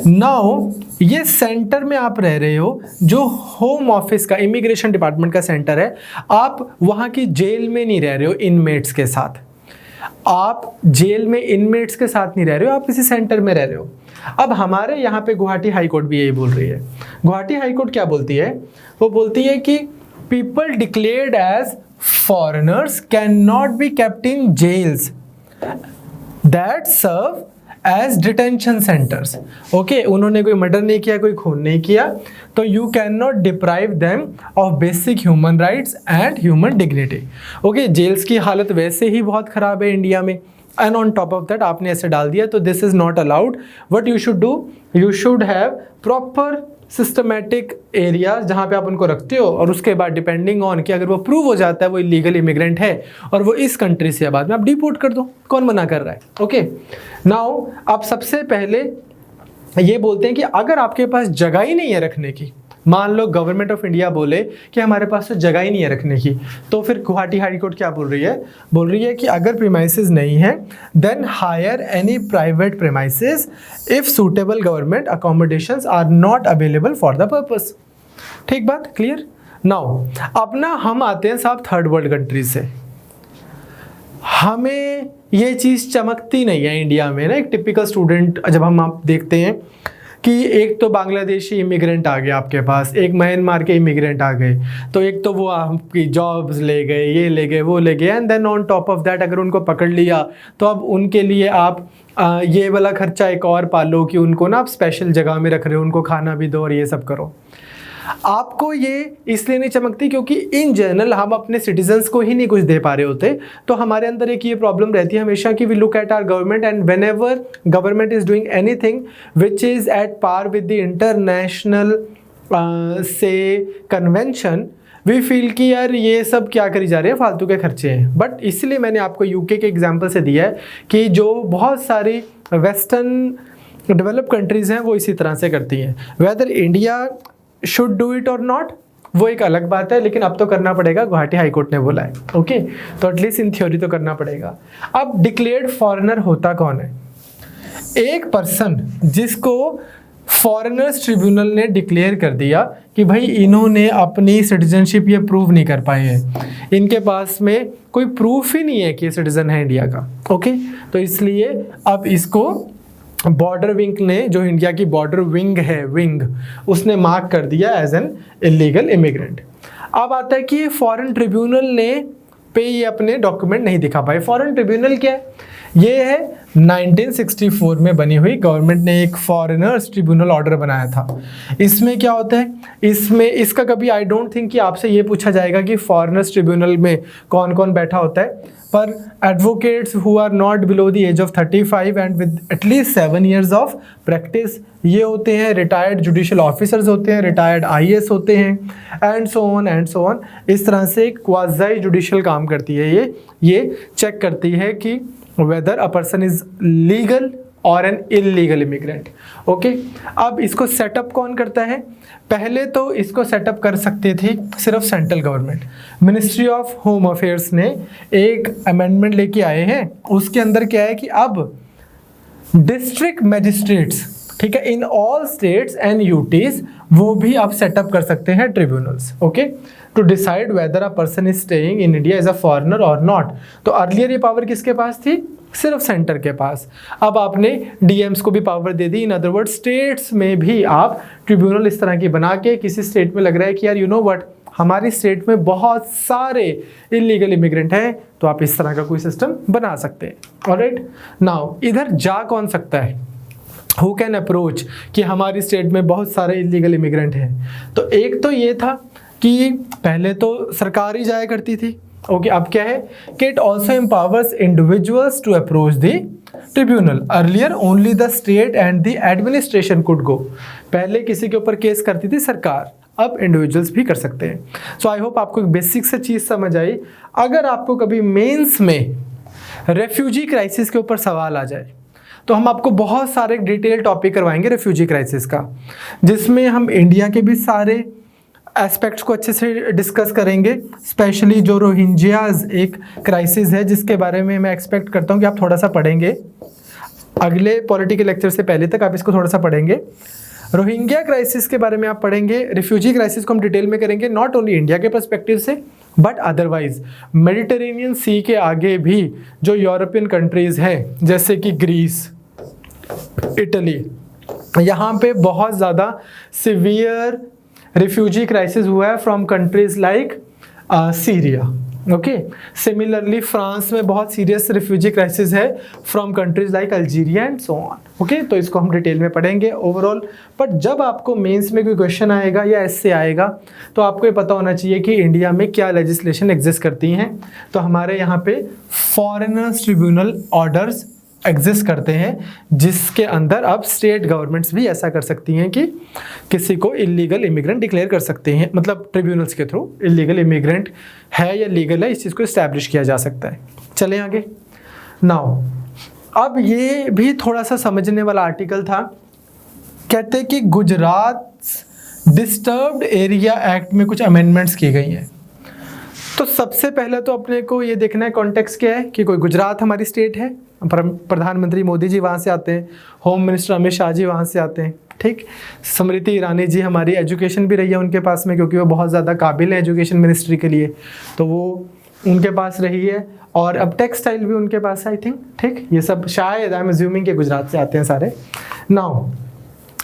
नाउ ये सेंटर में आप रह रहे हो, जो होम ऑफिस का इमिग्रेशन डिपार्टमेंट का सेंटर है, आप वहाँ की जेल में नहीं रह रहे हो इनमेट्स के साथ, आप जेल में इनमेट्स के साथ नहीं रह रहे हो, आप किसी सेंटर में रह रहे हो। अब हमारे यहाँ पे गुवाहाटी हाई कोर्ट भी यही बोल रही है। गुवाहाटी हाई कोर्ट क्या बोलती है? वो बोलती है कि people declared as foreigners can not be kept in jails that serve as detention centres. Okay, उन्होंने कोई मर्डर नहीं किया, कोई खून नहीं किया, तो you can not deprive them of basic human rights and human dignity. Okay, jails की हालत वैसे ही बहुत ख़राब है इंडिया में, and on top of that आपने ऐसे डाल दिया, तो this is not allowed. What you should do, you should have proper systematic areas जहाँ पे आप उनको रखते हो, और उसके बाद डिपेंडिंग ऑन कि अगर वो प्रूव हो जाता है वो इलीगल इमिग्रेंट है और वो इस कंट्री से, बाद में आप डिपोर्ट कर दो, कौन मना कर रहा है। ओके, नाउ आप सबसे पहले ये बोलते हैं कि अगर आपके पास जगह ही नहीं है रखने की, मान लो गवर्नमेंट ऑफ इंडिया बोले कि हमारे पास तो जगह ही नहीं है रखने की, तो फिर गुवाहाटी हाई कोर्ट क्या बोल रही है? बोल रही है कि अगर प्रीमाइसेस नहीं है then hire any private premises if suitable government accommodations are not available for the purpose. ठीक बात, क्लियर? नाउ अपना हम आते हैं साहब थर्ड वर्ल्ड कंट्री से, हमें ये चीज़ चमकती नहीं है इंडिया में ना। एक टिपिकल स्टूडेंट जब हम आप देखते हैं कि एक तो बांग्लादेशी इमिग्रेंट आ गया आपके पास, एक म्यांमार के इमिग्रेंट आ गए, तो एक तो वो आपकी जॉब्स ले गए, ये ले गए, वो ले गए, and then on top of that अगर उनको पकड़ लिया तो अब उनके लिए आप ये वाला खर्चा एक और पालो कि उनको ना आप स्पेशल जगह में रख रहे हो, उनको खाना भी दो और ये सब करो। आपको ये इसलिए नहीं चमकती क्योंकि इन जनरल हम अपने सिटीजन्स को ही नहीं कुछ दे पा रहे होते, तो हमारे अंदर एक ये प्रॉब्लम रहती है हमेशा कि we look at our government and whenever government is doing anything which is at par with the international say convention, we feel कि यार ये सब क्या करी जा रहे हैं, फालतू के खर्चे हैं। बट इसलिए मैंने आपको यूके के एग्जाम्पल से दिया है कि जो बहुत सारी वेस्टर्न डेवलप कंट्रीज़ हैं वो इसी तरह से करती हैं। Weather India should do it और नॉट वो एक अलग बात है, लेकिन अब तो करना पड़ेगा, गुवाहाटी हाई कोर्ट ने बोला है। ओके, तो एटलीस्ट इन थ्योरी तो करना पड़ेगा। अब डिक्लेयर्ड फॉरेनर होता कौन है? एक पर्सन जिसको फॉरेनर्स ट्रिब्यूनल ने डिक्लेयर कर दिया कि भाई इन्होंने अपनी सिटीजनशिप ये प्रूव नहीं कर पाए हैं, इनके पास में कोई प्रूफ ही नहीं है कि ये सिटीजन है इंडिया का। ओके, तो इसलिए अब इसको बॉर्डर विंग ने, जो इंडिया की बॉर्डर विंग है, विंग, उसने मार्क कर दिया एज एन इलीगल इमिग्रेंट। अब आता है कि ये फॉरेन ट्रिब्यूनल ने पे ये अपने डॉक्यूमेंट नहीं दिखा पाए। फॉरेन ट्रिब्यूनल क्या है? ये है 1964 में बनी हुई, गवर्नमेंट ने एक फॉरेनर्स ट्रिब्यूनल ऑर्डर बनाया था। इसमें क्या होता है, इसमें इसका कभी आई डोंट थिंक कि आपसे ये पूछा जाएगा कि फॉरेनर्स ट्रिब्यूनल में कौन कौन बैठा होता है, पर advocates who are not below the age of 35 and with at least 7 years of practice, ये होते हैं रिटायर्ड जुडिशियल ऑफिसर्स होते हैं, रिटायर्ड IAS होते हैं, and so on and so on. इस तरह से क्वाज़ी जुडिशियल काम करती है ये चेक करती है कि weather a person is legal और एन इलीगल इमिग्रेंट। ओके, अब इसको सेटअप कौन करता है? पहले तो इसको सेटअप कर सकते थे सिर्फ central government. Ministry of home affairs ने एक अमेंडमेंट लेके आए हैं, उसके अंदर क्या है कि अब डिस्ट्रिक्ट मैजिस्ट्रेट्स, ठीक है, in all states and UTs, वो भी आप सेटअप कर सकते हैं tribunals. Okay, to decide whether a person is staying in India as a foreigner और नॉट। तो अर्लियर ये पावर किसके पास थी? सिर्फ सेंटर के पास। अब आपने डीएम्स को भी power they the. In other word states में भी आप ट्रिब्यूनल इस तरह की बना के, किसी स्टेट में लग रहा है कि यार यू नो व्हाट, हमारी स्टेट में बहुत सारे इलीगल इमिग्रेंट हैं, तो आप इस तरह का कोई सिस्टम बना सकते हैं। ऑलराइट, नाउ इधर जा कौन सकता है? हु कैन अप्रोच कि हमारी स्टेट में बहुत सारे इलीगल इमिग्रेंट हैं? तो एक तो ये था कि पहले तो सरकार ही जाया करती थी, ओके, अब क्या है कि it also empowers individuals to approach the tribunal. Earlier only the state and the administration could go. पहले किसी के ऊपर केस करती थी सरकार, अब इंडिविजुअल्स भी कर सकते हैं। सो आई होप आपको एक बेसिक से चीज़ समझ आई। अगर आपको कभी मेंस में रेफ्यूजी क्राइसिस के ऊपर सवाल आ जाए तो हम आपको बहुत सारे डिटेल टॉपिक करवाएंगे रेफ्यूजी क्राइसिस का, जिसमें हम इंडिया के भी सारे एस्पेक्ट्स को अच्छे से डिस्कस करेंगे। स्पेशली जो रोहिंग्याज एक क्राइसिस है जिसके बारे में मैं एक्सपेक्ट करता हूँ कि आप थोड़ा सा पढ़ेंगे, अगले पॉलिटिकल लेक्चर से पहले तक आप इसको थोड़ा सा पढ़ेंगे। रोहिंग्या क्राइसिस के बारे में आप पढ़ेंगे, रिफ्यूजी क्राइसिस को हम डिटेल में करेंगे, नॉट ओनली इंडिया के पर्सपेक्टिव से बट अदरवाइज मेडिटेरेनियन सी के आगे भी जो यूरोपियन कंट्रीज़ हैं जैसे कि ग्रीस, इटली, यहाँ पे बहुत ज़्यादा सिवियर रिफ्यूजी क्राइसिस हुआ है from countries like Syria. Okay, similarly France में बहुत सीरियस रिफ्यूजी क्राइसिस है from countries like Algeria and so on. Okay, तो इसको हम डिटेल में पढ़ेंगे ओवरऑल। बट जब आपको मेंस में कोई क्वेश्चन आएगा या ऐसे आएगा तो आपको ये पता होना चाहिए कि इंडिया में क्या लेजिस्लेशन एग्जिस्ट करती हैं। तो हमारे यहाँ पे फॉरेनर्स ट्रिब्यूनल ऑर्डर्स एग्जिस्ट करते हैं, जिसके अंदर अब स्टेट गवर्नमेंट्स भी ऐसा कर सकती हैं कि किसी को इलीगल इमिग्रेंट डिक्लेयर कर सकते हैं, मतलब ट्रिब्यूनल्स के थ्रू इलीगल इमिग्रेंट है या लीगल है, इस चीज़ को इस्टेब्लिश किया जा सकता है। चलें आगे। नाउ अब ये भी थोड़ा सा समझने वाला आर्टिकल था। कहते हैं कि गुजरात डिस्टर्ब्ड एरिया एक्ट में कुछ अमेंडमेंट्स की गई हैं। तो सबसे पहले तो अपने को ये देखना है कॉन्टेक्स्ट क्या है कि कोई गुजरात हमारी स्टेट है, प्रधानमंत्री मोदी जी वहाँ से आते हैं, होम मिनिस्टर अमित शाह जी वहाँ से आते हैं, ठीक। स्मृति ईरानी जी हमारी एजुकेशन भी रही है उनके पास में, क्योंकि वो बहुत ज़्यादा काबिल है एजुकेशन मिनिस्ट्री के लिए, तो वो उनके पास रही है। और अब टेक्सटाइल भी उनके पास है आई थिंक, ठीक। ये सब शायद आई एम अज्यूमिंग के गुजरात से आते हैं सारे। नाउ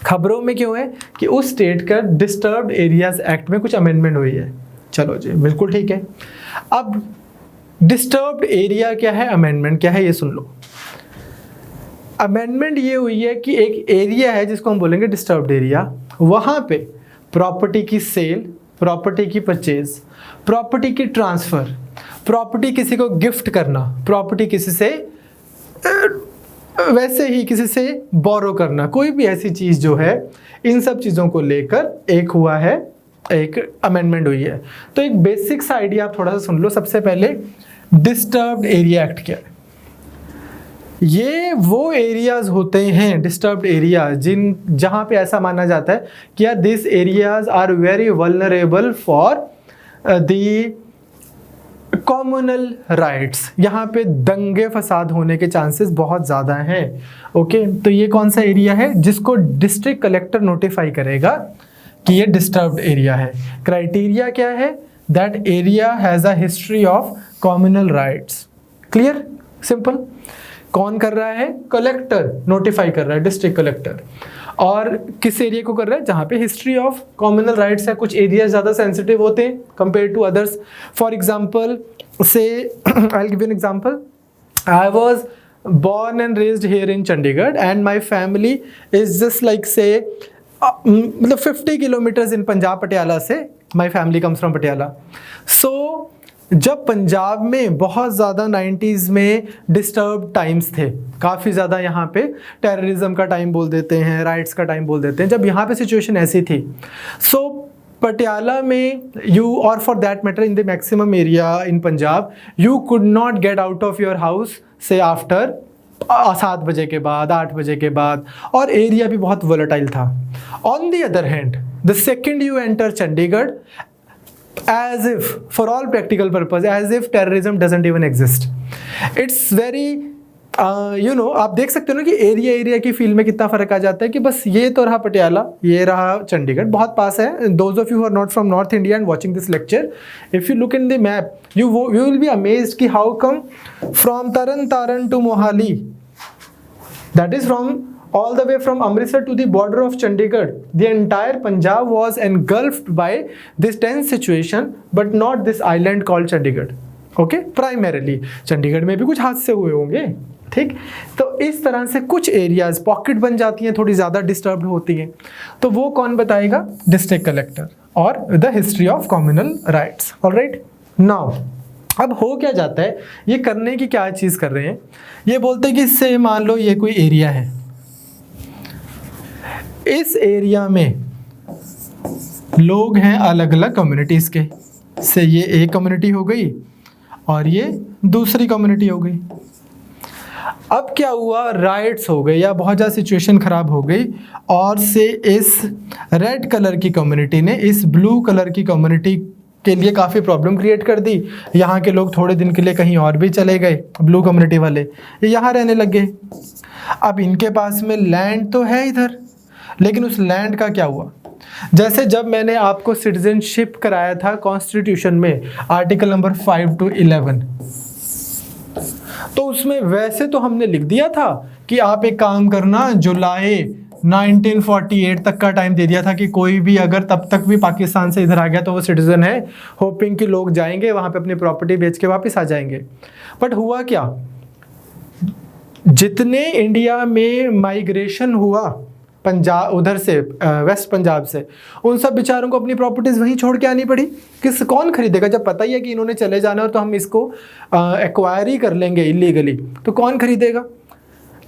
खबरों में क्यों है कि उस स्टेट का डिस्टर्ब्ड एरियाज एक्ट में कुछ अमेंडमेंट हुई है। चलो जी, बिल्कुल ठीक है। अब डिस्टर्ब्ड एरिया क्या है, अमेंडमेंट क्या है, ये सुन लो। अमेंडमेंट ये हुई है कि एक एरिया है जिसको हम बोलेंगे डिस्टर्ब्ड एरिया, वहाँ पे प्रॉपर्टी की सेल, प्रॉपर्टी की परचेज, प्रॉपर्टी की ट्रांसफ़र, प्रॉपर्टी किसी को गिफ्ट करना, प्रॉपर्टी किसी से वैसे ही किसी से बोरो करना, कोई भी ऐसी चीज़ जो है, इन सब चीज़ों को लेकर एक हुआ है, एक अमेंडमेंट हुई है। तो एक बेसिक सा आइडिया आप थोड़ा सा सुन लो। सबसे पहले डिस्टर्ब्ड एरिया एक्ट क्या है। ये वो एरियाज होते हैं डिस्टर्ब्ड एरियाज जहाँ पे ऐसा माना जाता है कि यार this areas are very vulnerable for the communal riots, यहाँ पे दंगे फसाद होने के चांसेस बहुत ज़्यादा हैं। ओके, तो ये कौन सा एरिया है जिसको डिस्ट्रिक्ट कलेक्टर नोटिफाई करेगा कि ये डिस्टर्ब्ड एरिया है। क्राइटेरिया क्या है, that area has a history of communal rights. Clear, simple. कौन कर रहा है, कलेक्टर नोटिफाई कर रहा है, डिस्ट्रिक्ट कलेक्टर। और किस एरिया को कर रहा है, जहाँ पे हिस्ट्री ऑफ कॉम्युनल राइट्स है। कुछ एरिया ज़्यादा सेंसिटिव होते हैं compare to others. For example से I will give you an example. I was born and raised here in Chandigarh and my family is just like say मतलब 50 kilometres इन पंजाब पटियाला से, my family comes from Patiala. So जब पंजाब में बहुत ज़्यादा 90s में disturb times थे, काफ़ी ज़्यादा यहाँ पे टेररिज्म का टाइम बोल देते हैं, राइट्स का टाइम बोल देते हैं, जब यहाँ पे सिचुएशन ऐसी थी, सो पटियाला में यू और for that matter in the maximum area in Punjab you could not get out of your house से आफ्टर 7 बजे के बाद, 8 बजे के बाद, और एरिया भी बहुत वोलेटाइल था। On the other hand the second you enter Chandigarh, as if for all practical purpose as if terrorism doesn't even exist. It's very आप देख सकते हो ना कि एरिया की फील में कितना फ़र्क आ जाता है कि बस ये तो रहा पटियाला, ये रहा चंडीगढ़, बहुत पास है। Those of you who are not from North India and watching this lecture, if you look in the map, you will be amazed कि how come from Taran to Mohali, that is from all the way from Amritsar to the border of Chandigarh, the entire Punjab was engulfed by this tense situation, but not this island called Chandigarh. Okay, primarily Chandigarh में भी कुछ हादसे हुए होंगे, ठीक। तो इस तरह से कुछ एरियाज पॉकेट बन जाती हैं, थोड़ी ज़्यादा डिस्टर्ब होती हैं, तो वो कौन बताएगा, डिस्ट्रिक्ट कलेक्टर, और the history of communal riots. Alright, now अब हो क्या जाता है, ये करने की क्या चीज़ कर रहे हैं, ये बोलते हैं कि इससे मान लो ये कोई एरिया है, इस एरिया में लोग हैं अलग अलग कम्युनिटीज़ के, से ये एक कम्युनिटी हो गई और ये दूसरी कम्युनिटी हो गई। अब क्या हुआ, राइट्स हो गए या बहुत ज़्यादा सिचुएशन ख़राब हो गई और से इस रेड कलर की कम्युनिटी ने इस ब्लू कलर की कम्युनिटी के लिए काफ़ी प्रॉब्लम क्रिएट कर दी। यहाँ के लोग थोड़े दिन के लिए कहीं और भी चले गए, ब्लू कम्युनिटी वाले ये यहाँ रहने लग गए। अब इनके पास में लैंड तो है इधर, लेकिन उस लैंड का क्या हुआ, जैसे जब मैंने आपको सिटीजनशिप कराया था कॉन्स्टिट्यूशन में आर्टिकल नंबर 5 to 11, तो उसमें वैसे तो हमने लिख दिया था कि आप एक काम करना, जुलाई 1948 तक का टाइम दे दिया था कि कोई भी अगर तब तक भी पाकिस्तान से इधर आ गया तो वो सिटीजन है, होपिंग कि लोग जाएंगे वहाँ पे अपनी प्रॉपर्टी बेच के वापस आ जाएंगे। बट हुआ क्या, जितने इंडिया में माइग्रेशन हुआ पंजाब उधर से वेस्ट पंजाब से, उन सब बेचारों को अपनी प्रॉपर्टीज़ वहीं छोड़ के आनी पड़ी। कौन खरीदेगा, जब पता ही है कि इन्होंने चले जाना है तो हम इसको एक्वायर ही कर लेंगे इलीगली, तो कौन खरीदेगा।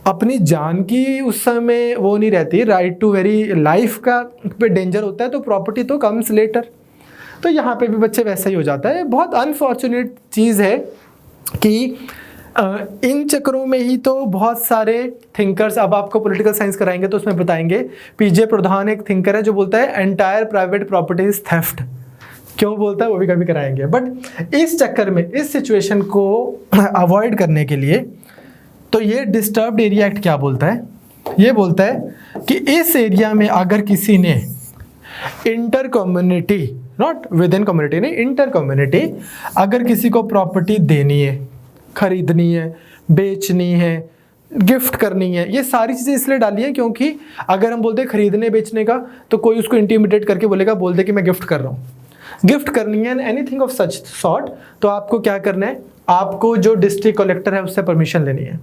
अपनी जान की उस समय वो नहीं रहती, राइट टू वेरी लाइफ का पे डेंजर होता है, तो प्रॉपर्टी तो कम्स लेटर। तो यहाँ पे भी बच्चे वैसा ही हो जाता है। बहुत अनफॉर्चुनेट चीज़ है कि इन चक्रों में ही तो बहुत सारे थिंकर्स, अब आपको पॉलिटिकल साइंस कराएंगे तो उसमें बताएंगे, पीजे प्रधान एक थिंकर है जो बोलता है entire private property is theft, क्यों बोलता है वो भी कभी कराएंगे। बट इस चक्कर में, इस सिचुएशन को अवॉइड करने के लिए, तो ये डिस्टर्ब्ड एरिया एक्ट क्या बोलता है, ये बोलता है कि इस एरिया में अगर किसी ने inter community, not with in community, नहीं इंटर कम्युनिटी, अगर किसी को प्रॉपर्टी देनी है, खरीदनी है, बेचनी है, गिफ्ट करनी है, ये सारी चीज़ें इसलिए डाली है क्योंकि अगर हम बोलते हैं खरीदने बेचने का तो कोई उसको इंटिमिडेट करके बोलेगा, बोल दे कि मैं गिफ्ट कर रहा हूँ, गिफ्ट करनी है एनीथिंग ऑफ सच सॉर्ट, तो आपको क्या करना है, आपको जो डिस्ट्रिक्ट कलेक्टर है उससे परमिशन लेनी है।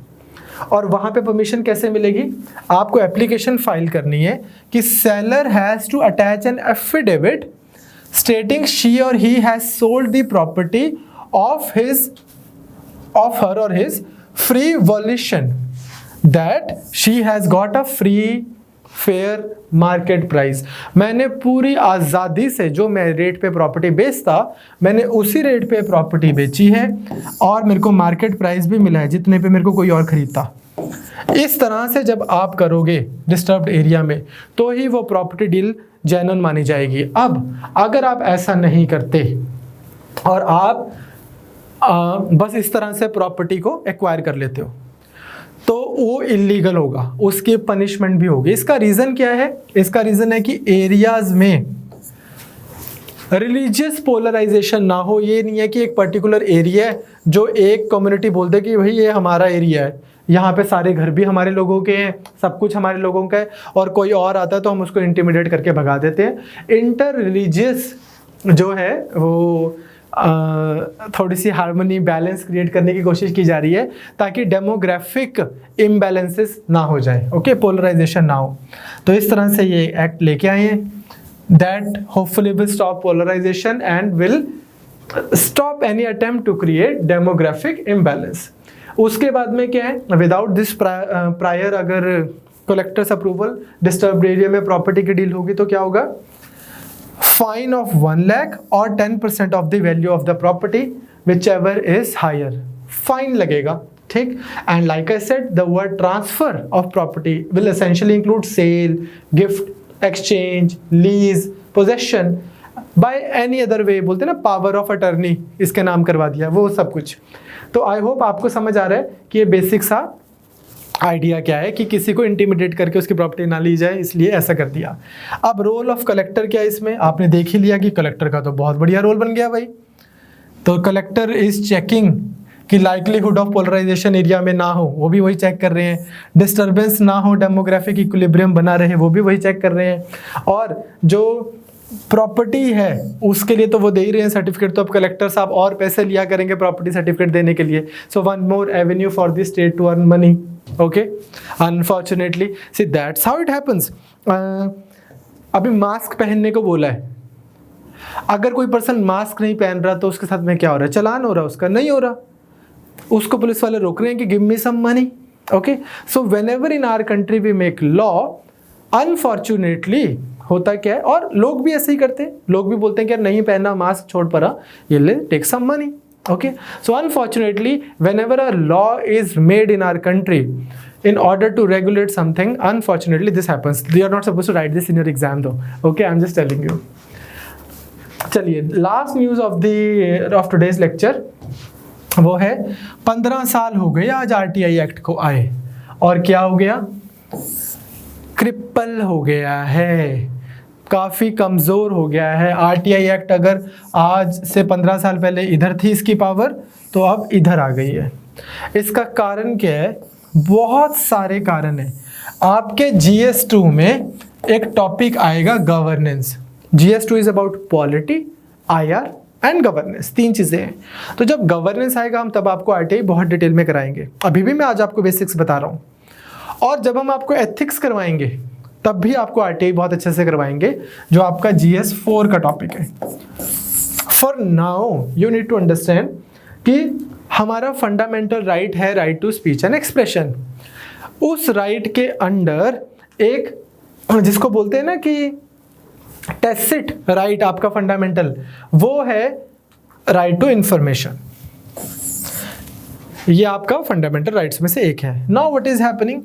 और वहाँ पे परमिशन कैसे मिलेगी, आपको एप्लीकेशन फाइल करनी है कि seller has to attach an affidavit stating she or he has sold the property of her or his free volition, that she has got a free fair market price। मैंने पूरी आज़ादी से जो मैं rate पे प्रॉपर्टी बेचता, मैंने उसी रेट पे प्रॉपर्टी बेची है और मेरे को मार्केट प्राइस भी मिला है जितने पे मेरे को कोई और खरीदता। इस तरह से जब आप करोगे डिस्टर्ब्ड एरिया में, तो ही वो प्रॉपर्टी डील जेन्युइन मानी जाएगी। अब अगर आप ऐसा नहीं करते और आप बस इस तरह से प्रॉपर्टी को एक्वायर कर लेते हो, तो वो इलीगल होगा, उसकी पनिशमेंट भी होगी। इसका रीज़न क्या है, इसका रीज़न है कि एरियाज़ में रिलीजियस पोलराइजेशन ना हो। ये नहीं है कि एक पर्टिकुलर एरिया है जो एक कम्युनिटी बोल दे कि भाई ये हमारा एरिया है, यहाँ पे सारे घर भी हमारे लोगों के हैं, सब कुछ हमारे लोगों का है, और कोई और आता है तो हम उसको इंटिमिडेट करके भगा देते हैं। इंटर रिलीजियस जो है वो थोड़ी सी हार्मनी, बैलेंस क्रिएट करने की कोशिश की जा रही है ताकि डेमोग्राफिक इम्बैलेंसेस ना हो जाए, ओके, पोलराइजेशन ना हो। तो इस तरह से ये एक्ट लेके आए हैं that hopefully will stop polarisation and will stop any attempt to create demographic imbalance. उसके बाद में क्या है, विदाउट दिस प्रायर अगर कलेक्टर्स अप्रूवल डिस्टर्ब्ड एरिया में प्रॉपर्टी की डील होगी तो क्या होगा, फाइन ऑफ 1 लाख और 10% of the value of the property whichever is higher, fine लगेगा, ठीक। And like I said, the word transfer of property will essentially include sale, gift, exchange, lease, possession by any other way, बोलते हैं ना power of attorney, इसके नाम करवा दिया, वो सब कुछ। तो आई होप आपको समझ आ रहा है कि ये बेसिक सा आइडिया क्या है कि किसी को इंटिमिडेट करके उसकी प्रॉपर्टी ना ली जाए, इसलिए ऐसा कर दिया। अब रोल ऑफ कलेक्टर क्या है इसमें, आपने देख ही लिया कि कलेक्टर का तो बहुत बढ़िया रोल बन गया भाई। तो कलेक्टर इज चेकिंग कि लाइकलीहुड ऑफ पोलराइजेशन एरिया में ना हो, वो भी वही चेक कर रहे हैं, डिस्टर्बेंस ना हो, डेमोग्राफिक इक्विलिब्रियम बना रहे, वो भी वही चेक कर रहे हैं, और जो प्रॉपर्टी है उसके लिए तो वो दे ही रहे हैं सर्टिफिकेट, तो अब कलेक्टर साहब और पैसे लिया करेंगे प्रॉपर्टी सर्टिफिकेट देने के लिए। So one more avenue for the state to earn money, okay, unfortunately see that's how it happens. अभी मास्क पहनने को बोला है, अगर कोई पर्सन मास्क नहीं पहन रहा तो उसके साथ में क्या हो रहा है, चालान हो रहा है, उसका नहीं हो रहा, उसको पुलिस वाले रोक रहे हैं कि give me some money. Okay, so whenever in our country we make law, unfortunately होता क्या है, और लोग भी ऐसे ही करते हैं, लोग भी बोलते हैं कि यार नहीं पहनना मास्क, छोड़ पड़ा, ये ले take some money. Okay, so unfortunately, whenever a law is made in our country in order to regulate something, unfortunately this happens. You are not supposed to write this in your exam though. Okay, I'm just telling you. चलिए, last news of today's lecture वो है 15 साल हो गए आज RTI act को आए, और क्या हो गया, क्रिपल हो गया है, काफ़ी कमज़ोर हो गया है। RTI एक्ट अगर आज से 15 साल पहले इधर थी इसकी पावर, तो अब इधर आ गई है। इसका कारण क्या है, बहुत सारे कारण हैं। आपके GS2 में एक टॉपिक आएगा governance. GS2 is about polity, IR and governance, 3 चीज़ें हैं। तो जब गवर्नेंस आएगा हम तब आपको RTI बहुत डिटेल में कराएंगे, अभी भी मैं आज आपको बेसिक्स बता रहा हूँ। और जब हम आपको एथिक्स करवाएंगे तब भी आपको RTI बहुत अच्छे से करवाएंगे, जो आपका GS4 का टॉपिक है। For now you need to understand कि हमारा फंडामेंटल राइट है right to speech and expression. उस राइट के अंडर एक जिसको बोलते हैं ना कि टैसिट राइट आपका फंडामेंटल, वो है राइट टू इंफॉर्मेशन। ये आपका फंडामेंटल राइट्स में से एक है। नाउ व्हाट इज हैपनिंग,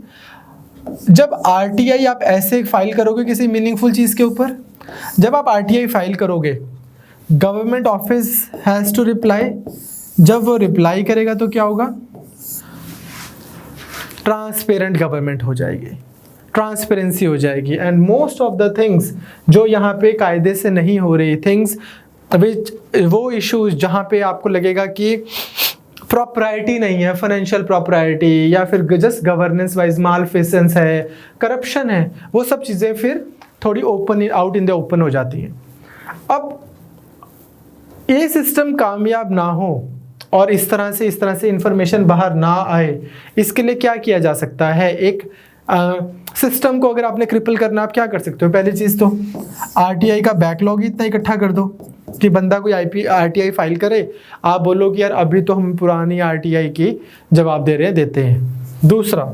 जब RTI आप ऐसे फाइल करोगे किसी मीनिंगफुल चीज़ के ऊपर, जब आप RTI फाइल करोगे government office has to reply, जब वो रिप्लाई करेगा तो क्या होगा, ट्रांसपेरेंट गवर्नमेंट हो जाएगी, ट्रांसपेरेंसी हो जाएगी। And most of the things जो यहाँ पे कायदे से नहीं हो रही, थिंग्स विच, वो इश्यूज जहाँ पे आपको लगेगा कि प्रॉपर्टी नहीं है, फाइनेंशियल प्रॉपर्टी, या फिर जस्ट गवर्नेंस वाइज मालफिसेंस है, करप्शन है, वो सब चीज़ें फिर थोड़ी open out in the open हो जाती हैं। अब ये सिस्टम कामयाब ना हो और इस तरह से इंफॉर्मेशन बाहर ना आए, इसके लिए क्या किया जा सकता है, एक सिस्टम को अगर आपने क्रिपल करना, आप क्या कर सकते हो, पहली चीज़ तो RTI का बैकलॉग ही इतना इकट्ठा कर दो कि बंदा कोई RTI फाइल करे, आप बोलो कि यार अभी तो हम पुरानी RTI की जवाब दे रहे हैं, देते हैं। दूसरा,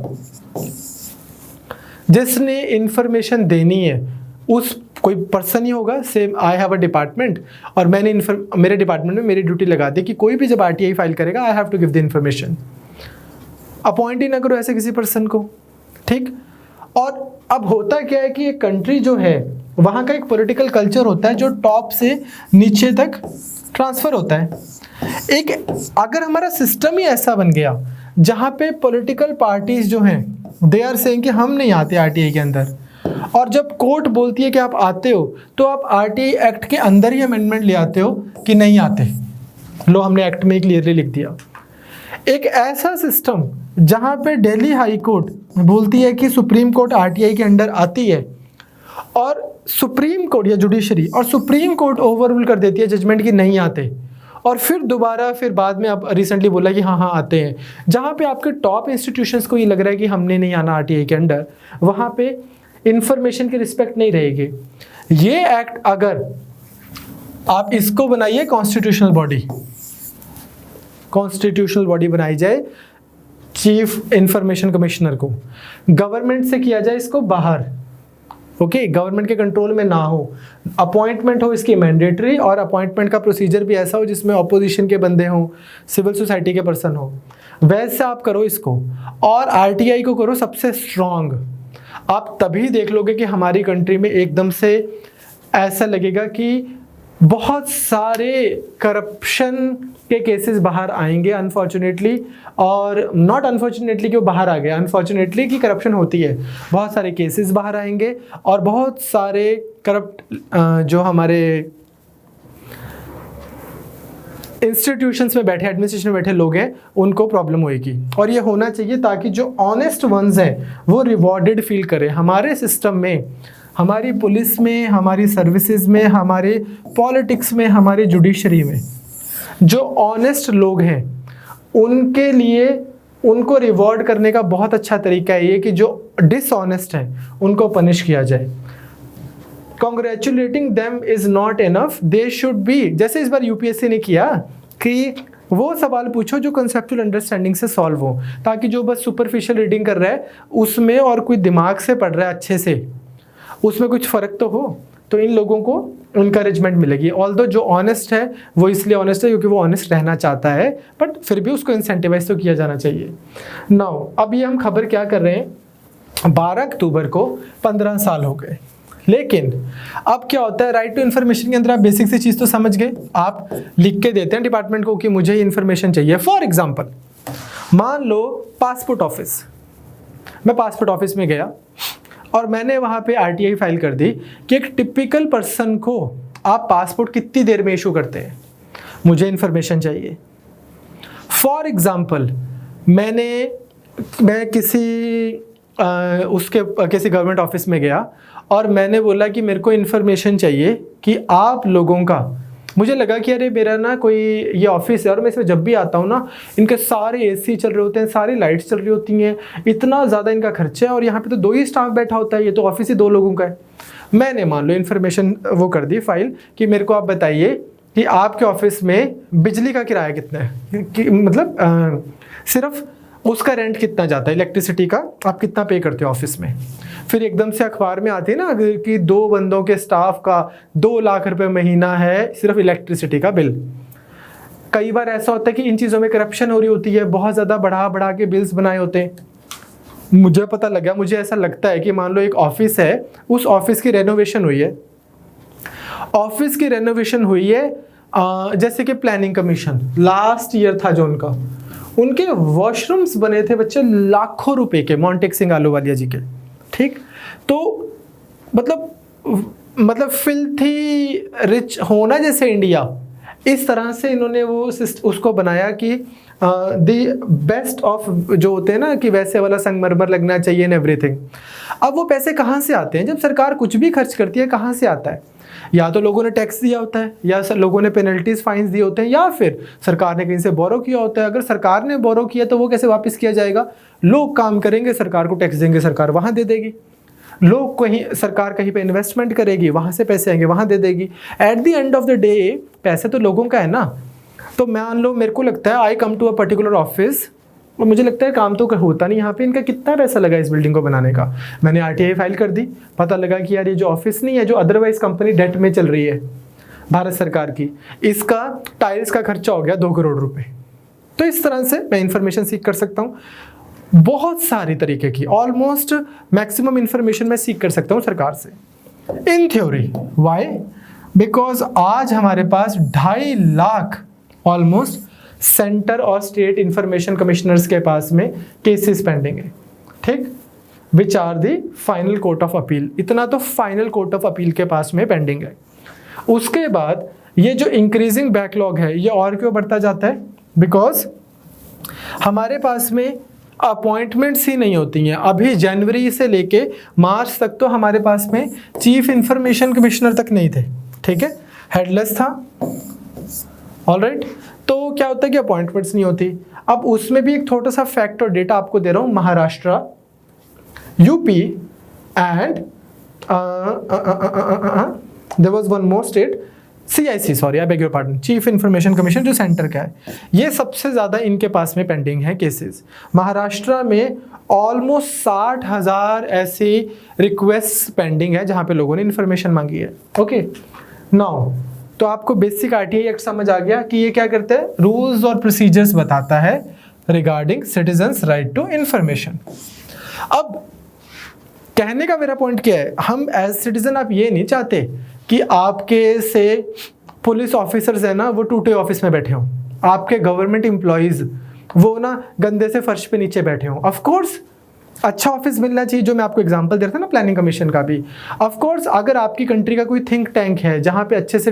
जिसने इंफॉर्मेशन देनी है उस कोई पर्सन ही होगा, same I have a department, और मैंने मेरे डिपार्टमेंट में मेरी ड्यूटी लगा दी कि कोई भी जब RTI फाइल करेगा I have to give the information. Appoint ही ना करो ऐसे किसी पर्सन को, ठीक। और अब होता क्या है कि एक कंट्री जो है वहाँ का एक पॉलिटिकल कल्चर होता है जो टॉप से नीचे तक ट्रांसफ़र होता है। एक अगर हमारा सिस्टम ही ऐसा बन गया जहाँ पे पॉलिटिकल पार्टीज जो हैं दे आर सेइंग कि हम नहीं आते RTI के अंदर, और जब कोर्ट बोलती है कि आप आते हो तो आप RTI एक्ट के अंदर ही अमेंडमेंट ले आते हो कि नहीं आते, लो हमने एक्ट में क्लियरली लिख दिया। एक ऐसा सिस्टम जहाँ पे दिल्ली हाई कोर्ट बोलती है कि सुप्रीम कोर्ट RTI के अंडर आती है, और सुप्रीम कोर्ट या जुडिशरी और सुप्रीम कोर्ट ओवररूल कर देती है जजमेंट कि नहीं आते, और फिर दोबारा फिर बाद में अब रिसेंटली बोला कि हाँ आते हैं। जहाँ पे आपके टॉप इंस्टीट्यूशंस को ये लग रहा है कि हमने नहीं आना RTI के अंडर, वहाँ पे इंफॉर्मेशन की रिस्पेक्ट नहीं रहेगी। ये एक्ट अगर आप इसको बनाइए कॉन्स्टिट्यूशनल बॉडी बनाई जाए, चीफ इंफॉर्मेशन कमिश्नर को गवर्नमेंट से किया जाए इसको बाहर, ओके, गवर्नमेंट के कंट्रोल में ना हो, अपॉइंटमेंट हो इसकी मैंडेटरी, और अपॉइंटमेंट का प्रोसीजर भी ऐसा हो जिसमें ऑपोजिशन के बंदे हों, सिविल सोसाइटी के पर्सन हो, वैसे आप करो इसको, और RTI को करो सबसे स्ट्रॉन्ग। आप तभी देख लोगे कि हमारी कंट्री में एकदम से ऐसा लगेगा कि बहुत सारे करप्शन के केसेस बाहर आएंगे अनफॉर्चुनेटली, और नॉट अनफॉर्चुनेटली कि वो बाहर आ गए, अनफॉर्चुनेटली कि करप्शन होती है, बहुत सारे केसेस बाहर आएंगे, और बहुत सारे करप्ट जो हमारे इंस्टीट्यूशंस में बैठे, एडमिनिस्ट्रेशन में बैठे लोग हैं, उनको प्रॉब्लम होएगी। और ये होना चाहिए ताकि जो ऑनेस्ट वंस हैं वो रिवॉर्डेड फील करें। हमारे सिस्टम में, हमारी पुलिस में, हमारी सर्विसेज में, हमारे पॉलिटिक्स में, हमारे जुडिशरी में जो ऑनेस्ट लोग हैं उनके लिए, उनको रिवॉर्ड करने का बहुत अच्छा तरीका है ये कि जो डिसऑनेस्ट हैं उनको पनिश किया जाए। Congratulating them is not enough, they should be, जैसे इस बार यूपीएससी ने किया कि वो सवाल पूछो जो कंसेप्चुअल अंडरस्टैंडिंग से सॉल्व हो, ताकि जो बस सुपरफिशियल रीडिंग कर रहा है उसमें और कोई दिमाग से पढ़ रहा है अच्छे से, उसमें कुछ फ़र्क तो हो। तो इन लोगों को इनकरेजमेंट मिलेगी। ऑल्दो जो ऑनेस्ट है वो इसलिए ऑनेस्ट है क्योंकि वो ऑनेस्ट रहना चाहता है, बट फिर भी उसको इंसेंटिवाइज तो किया जाना चाहिए। नाउ अब ये हम खबर क्या कर रहे हैं, 12 अक्टूबर को 15 साल हो गए, लेकिन अब क्या होता है, राइट टू इन्फॉर्मेशन के अंदर आप बेसिक सी चीज़ तो समझ गए, आप लिख के देते हैं डिपार्टमेंट को कि मुझे इन्फॉर्मेशन चाहिए। फॉर एग्जाम्पल मान लो पासपोर्ट ऑफिस, मैं पासपोर्ट ऑफिस में गया और मैंने वहाँ पे आरटीआई फाइल कर दी कि एक टिपिकल पर्सन को आप पासपोर्ट कितनी देर में इशू करते हैं, मुझे इन्फॉर्मेशन चाहिए। फॉर एग्जाम्पल मैं किसी गवर्नमेंट ऑफिस में गया और मैंने बोला कि मेरे को इन्फॉर्मेशन चाहिए कि आप लोगों का, मुझे लगा कि अरे मेरा ना कोई ये ऑफिस है और मैं इसमें जब भी आता हूँ ना इनके सारे एसी चल रहे होते हैं, सारी लाइट्स चल रही होती हैं, इतना ज़्यादा इनका खर्चा है और यहाँ पे तो 2 ही स्टाफ बैठा होता है, ये तो ऑफिस ही 2 लोगों का है। मैंने मान लो इन्फॉर्मेशन वो कर दी फाइल कि मेरे को आप बताइए कि आपके ऑफिस में बिजली का किराया कितना है, कि मतलब सिर्फ उसका रेंट कितना जाता है, इलेक्ट्रिसिटी का आप कितना पे करते हो ऑफिस में। फिर एकदम से अखबार में आती है ना कि 2 बंदों के स्टाफ का 2 लाख रुपए महीना है सिर्फ इलेक्ट्रिसिटी का बिल। कई बार ऐसा होता है कि इन चीज़ों में करप्शन हो रही होती है, बहुत ज़्यादा बढ़ा के बिल्स बनाए होते हैं। मुझे पता लगा, मुझे ऐसा लगता है कि मान लो एक ऑफिस है, उस ऑफिस की रेनोवेशन हुई है, ऑफिस की रेनोवेशन हुई है जैसे कि प्लानिंग कमीशन लास्ट ईयर था जो उनके वॉशरूम्स बने थे बच्चे लाखों रुपए के, मोंटेक सिंह आलूवालिया जी के, ठीक। तो मतलब फिल्थी रिच होना जैसे इंडिया, इस तरह से इन्होंने वो उसको बनाया कि द बेस्ट ऑफ जो होते हैं ना कि वैसे वाला संगमरमर लगना चाहिए एंड एवरीथिंग। अब वो पैसे कहाँ से आते हैं, जब सरकार कुछ भी खर्च करती है कहाँ से आता है, या तो लोगों ने टैक्स दिया होता है, या लोगों ने पेनल्टीज फाइन्स दिए होते हैं, या फिर सरकार ने कहीं से बोरो किया होता है। अगर सरकार ने बोरो किया तो वो कैसे वापस किया जाएगा, लोग काम करेंगे, सरकार को टैक्स देंगे, सरकार वहाँ दे देगी, लोग कहीं, सरकार कहीं पे इन्वेस्टमेंट करेगी, वहाँ से पैसे आएंगे, वहाँ दे देगी। Eight the end of the day पैसे तो लोगों का है ना। तो मान लो मेरे को लगता है I come to a particular office और मुझे लगता है काम तो होता नहीं यहाँ पे, इनका कितना पैसा लगा इस बिल्डिंग को बनाने का, मैंने आरटीआई फाइल कर दी, पता लगा कि यार ये जो ऑफिस नहीं है, जो अदरवाइज कंपनी डेट में चल रही है भारत सरकार की, इसका टाइल्स का खर्चा हो गया 2 करोड़ रुपए। तो इस तरह से मैं इंफॉर्मेशन सीख कर सकता हूँ, बहुत सारी तरीके की, ऑलमोस्ट मैक्सिमम इंफॉर्मेशन मैं सीख कर सकता हूँ सरकार से इन थ्योरी। वाई? बिकॉज आज हमारे पास 2.5 लाख ऑलमोस्ट सेंटर और स्टेट इंफॉर्मेशन कमिश्नर्स के पास में केसेस पेंडिंग है, ठीक, which are the final court of appeal. इतना तो फाइनल कोर्ट ऑफ अपील के पास में पेंडिंग है। उसके बाद ये जो इंक्रीजिंग बैकलॉग है ये और क्यों बढ़ता जाता है, बिकॉज हमारे पास में अपॉइंटमेंट्स ही नहीं होती हैं। अभी जनवरी से लेके मार्च तक तो हमारे पास में चीफ इंफॉर्मेशन कमिश्नर तक नहीं थे, ठीक है, हेडलेस था, ऑलराइट। तो क्या होता है कि अपॉइंटमेंट्स नहीं होती। अब उसमें भी एक छोटा सा फैक्ट और डेटा आपको दे रहा हूँ, Maharashtra, UP and there was one more state, CIC, sorry I beg your pardon, chief information commission जो सेंटर का है, ये सबसे ज़्यादा इनके पास में पेंडिंग है केसेस। महाराष्ट्र में ऑलमोस्ट 60,000 ऐसी रिक्वेस्ट पेंडिंग है जहाँ पे लोगों ने इन्फॉर्मेशन मांगी है। ओके, नाउ तो आपको बेसिक आरटीआई एक्ट समझ आ गया कि ये क्या करता है, रूल्स और प्रोसीजर्स बताता है regarding citizens right to information. अब कहने का मेरा पॉइंट क्या है, हम एज सिटीजन आप ये नहीं चाहते कि आपके से पुलिस ऑफिसर्स है ना वो टूटे ऑफिस में बैठे हों, आपके गवर्नमेंट एम्प्लॉयज़ वो ना गंदे से फर्श पे नीचे बैठे हों। ऑफ कोर्स अच्छा ऑफिस मिलना चाहिए, जो मैं आपको एग्जांपल दे रहा था ना प्लानिंग कमीशन का भी। ऑफ कोर्स अगर आपकी कंट्री का कोई थिंक टैंक है जहाँ पे अच्छे से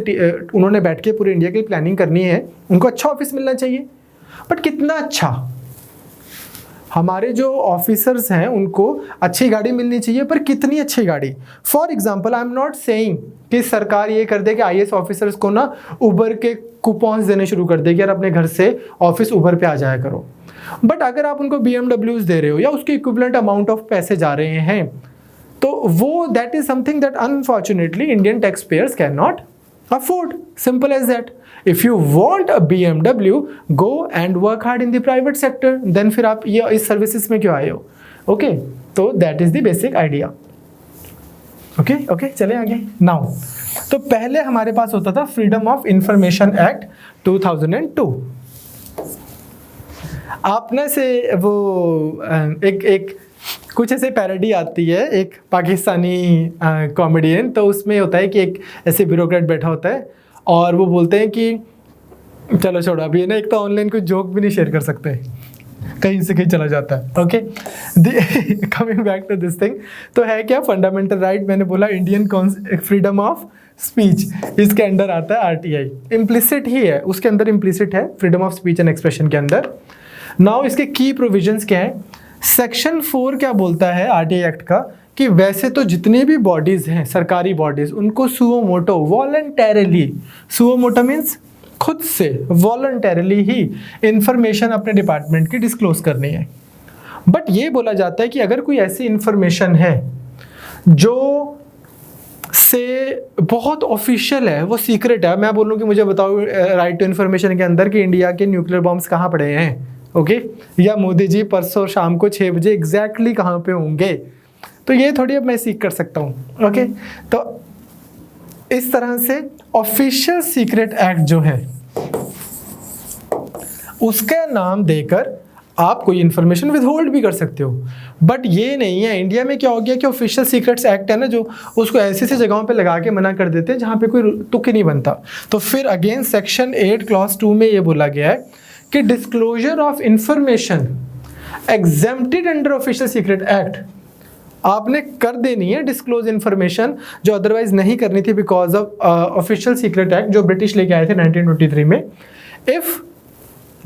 उन्होंने बैठ के पूरे इंडिया की प्लानिंग करनी है, उनको अच्छा ऑफिस मिलना चाहिए। बट कितना अच्छा, हमारे जो ऑफिसर्स हैं उनको अच्छी गाड़ी मिलनी चाहिए, पर कितनी अच्छी गाड़ी। For example I am not saying कि सरकार ये कर दे कि IAS ऑफिसर्स को ना उबर के कूपन्स देने शुरू कर दे कि यार अपने घर से ऑफिस उबर पे आ जाया करो। बट अगर आप उनको BMWs दे रहे हो या उसके इक्विवेलेंट अमाउंट ऑफ पैसे जा रहे हैं, तो वो that is something that unfortunately Indian tax payers can not afford, simple as that. If you want a BMW, go and work hard in the private sector. Then फिर आप ये इस सर्विसेज में क्यों आए हो? ओके, तो that is the basic idea. Okay, चले आगे. नाउ, तो पहले हमारे पास होता था फ्रीडम ऑफ इंफॉर्मेशन एक्ट 2002. आपने से वो एक कुछ ऐसे पैरोडी आती है, एक पाकिस्तानी कॉमेडियन, तो उसमें होता है कि एक ऐसे ब्यूरोक्रेट बैठा होता है और वो बोलते हैं कि चलो छोड़ो अभी ना, एक तो ऑनलाइन कोई जोक भी नहीं शेयर कर सकते, कहीं से कहीं चला जाता है. Okay, coming back to this thing, तो है क्या फंडामेंटल राइट, मैंने बोला इंडियन फ्रीडम ऑफ स्पीच, इसके अंडर आता है RTI. इम्प्लिसिट ही है, उसके अंदर इम्प्लिसिट है freedom of speech and expression के अंदर. नाउ इसके की प्रोविजंस क्या है? सेक्शन 4 क्या बोलता है RTI एक्ट का कि वैसे तो जितनी भी बॉडीज हैं, सरकारी बॉडीज, उनको suo motu voluntarily, suo motu means खुद से, वॉलंटरली ही इंफॉर्मेशन अपने डिपार्टमेंट की डिस्क्लोज करनी है. बट ये बोला जाता है कि अगर कोई ऐसी इंफॉर्मेशन है जो से बहुत ऑफिशियल है, वो सीक्रेट है, मैं बोलूँ कि मुझे बताओ राइट टू इन्फॉर्मेशन के अंदर कि इंडिया के न्यूक्लियर बॉम्ब्स कहाँ पड़े हैं, ओके, या मोदी जी परसों शाम को 6 बजे एग्जैक्टली कहाँ पे होंगे, तो ये थोड़ी अब मैं सीख कर सकता हूँ. ओके, तो इस तरह से ऑफिशियल सीक्रेट एक्ट जो है उसका नाम देकर आप कोई इंफॉर्मेशन विदहोल्ड भी कर सकते हो. बट ये नहीं है. इंडिया में क्या हो गया कि ऑफिशियल सीक्रेट्स एक्ट है ना, जो उसको ऐसी ऐसी जगहों पे लगा के मना कर देते हैं जहाँ पे कोई तुक ही नहीं बनता. तो फिर अगेन सेक्शन 8 क्लॉज 2 में ये बोला गया है कि disclosure of information exempted under official secret act, आपने कर देनी है डिस्क्लोज इन्फॉर्मेशन जो अदरवाइज नहीं करनी थी because of official secret act जो ब्रिटिश लेके आए थे 1923 में. If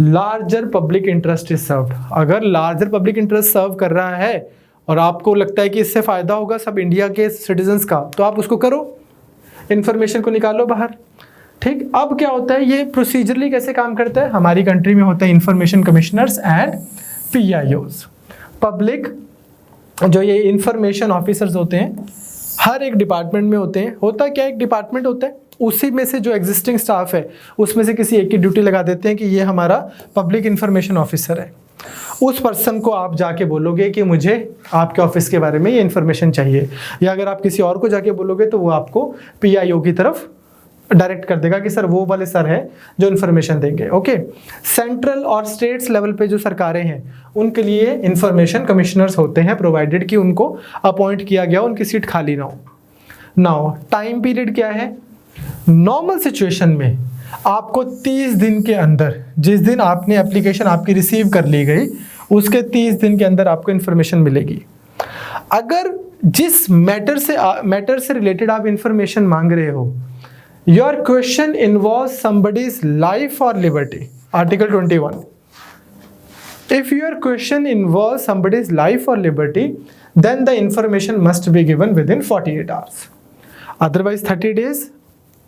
larger public interest is served, अगर लार्जर पब्लिक इंटरेस्ट सर्व कर रहा है और आपको लगता है कि इससे फायदा होगा सब इंडिया के सिटीजन्स का, तो आप उसको करो, इंफॉर्मेशन को निकालो बाहर. ठीक, अब क्या होता है, ये प्रोसीजरली कैसे काम करता है, हमारी कंट्री में होता है information commissioners and PIOs, public जो ये इंफॉर्मेशन ऑफिसर्स होते हैं, हर एक डिपार्टमेंट में होते हैं. होता क्या, एक डिपार्टमेंट होता है, उसी में से जो एग्जिस्टिंग स्टाफ है उसमें से किसी एक की ड्यूटी लगा देते हैं कि ये हमारा पब्लिक इंफॉर्मेशन ऑफिसर है. उस पर्सन को आप जाके बोलोगे कि मुझे आपके ऑफिस के बारे में ये इन्फॉर्मेशन चाहिए, या अगर आप किसी और को जाके बोलोगे तो वो आपको PIO की तरफ डायरेक्ट कर देगा कि सर वो वाले सर हैं जो इन्फॉर्मेशन देंगे. ओके, सेंट्रल और स्टेट्स लेवल पे जो सरकारें हैं उनके लिए इंफॉर्मेशन कमिश्नर्स होते हैं, प्रोवाइडेड कि उनको अपॉइंट किया गया, उनकी सीट खाली ना हो. नाउ टाइम पीरियड क्या है, नॉर्मल सिचुएशन में आपको 30 दिन के अंदर, जिस दिन आपने एप्लीकेशन आपकी रिसीव कर ली गई उसके 30 दिन के अंदर आपको इन्फॉर्मेशन मिलेगी. अगर जिस मैटर से रिलेटेड आप इंफॉर्मेशन मांग रहे हो, your question involves somebody's life or liberty, Article 21. If your question involves somebody's life or liberty, then the information must be given within 48 hours. Otherwise 30 days,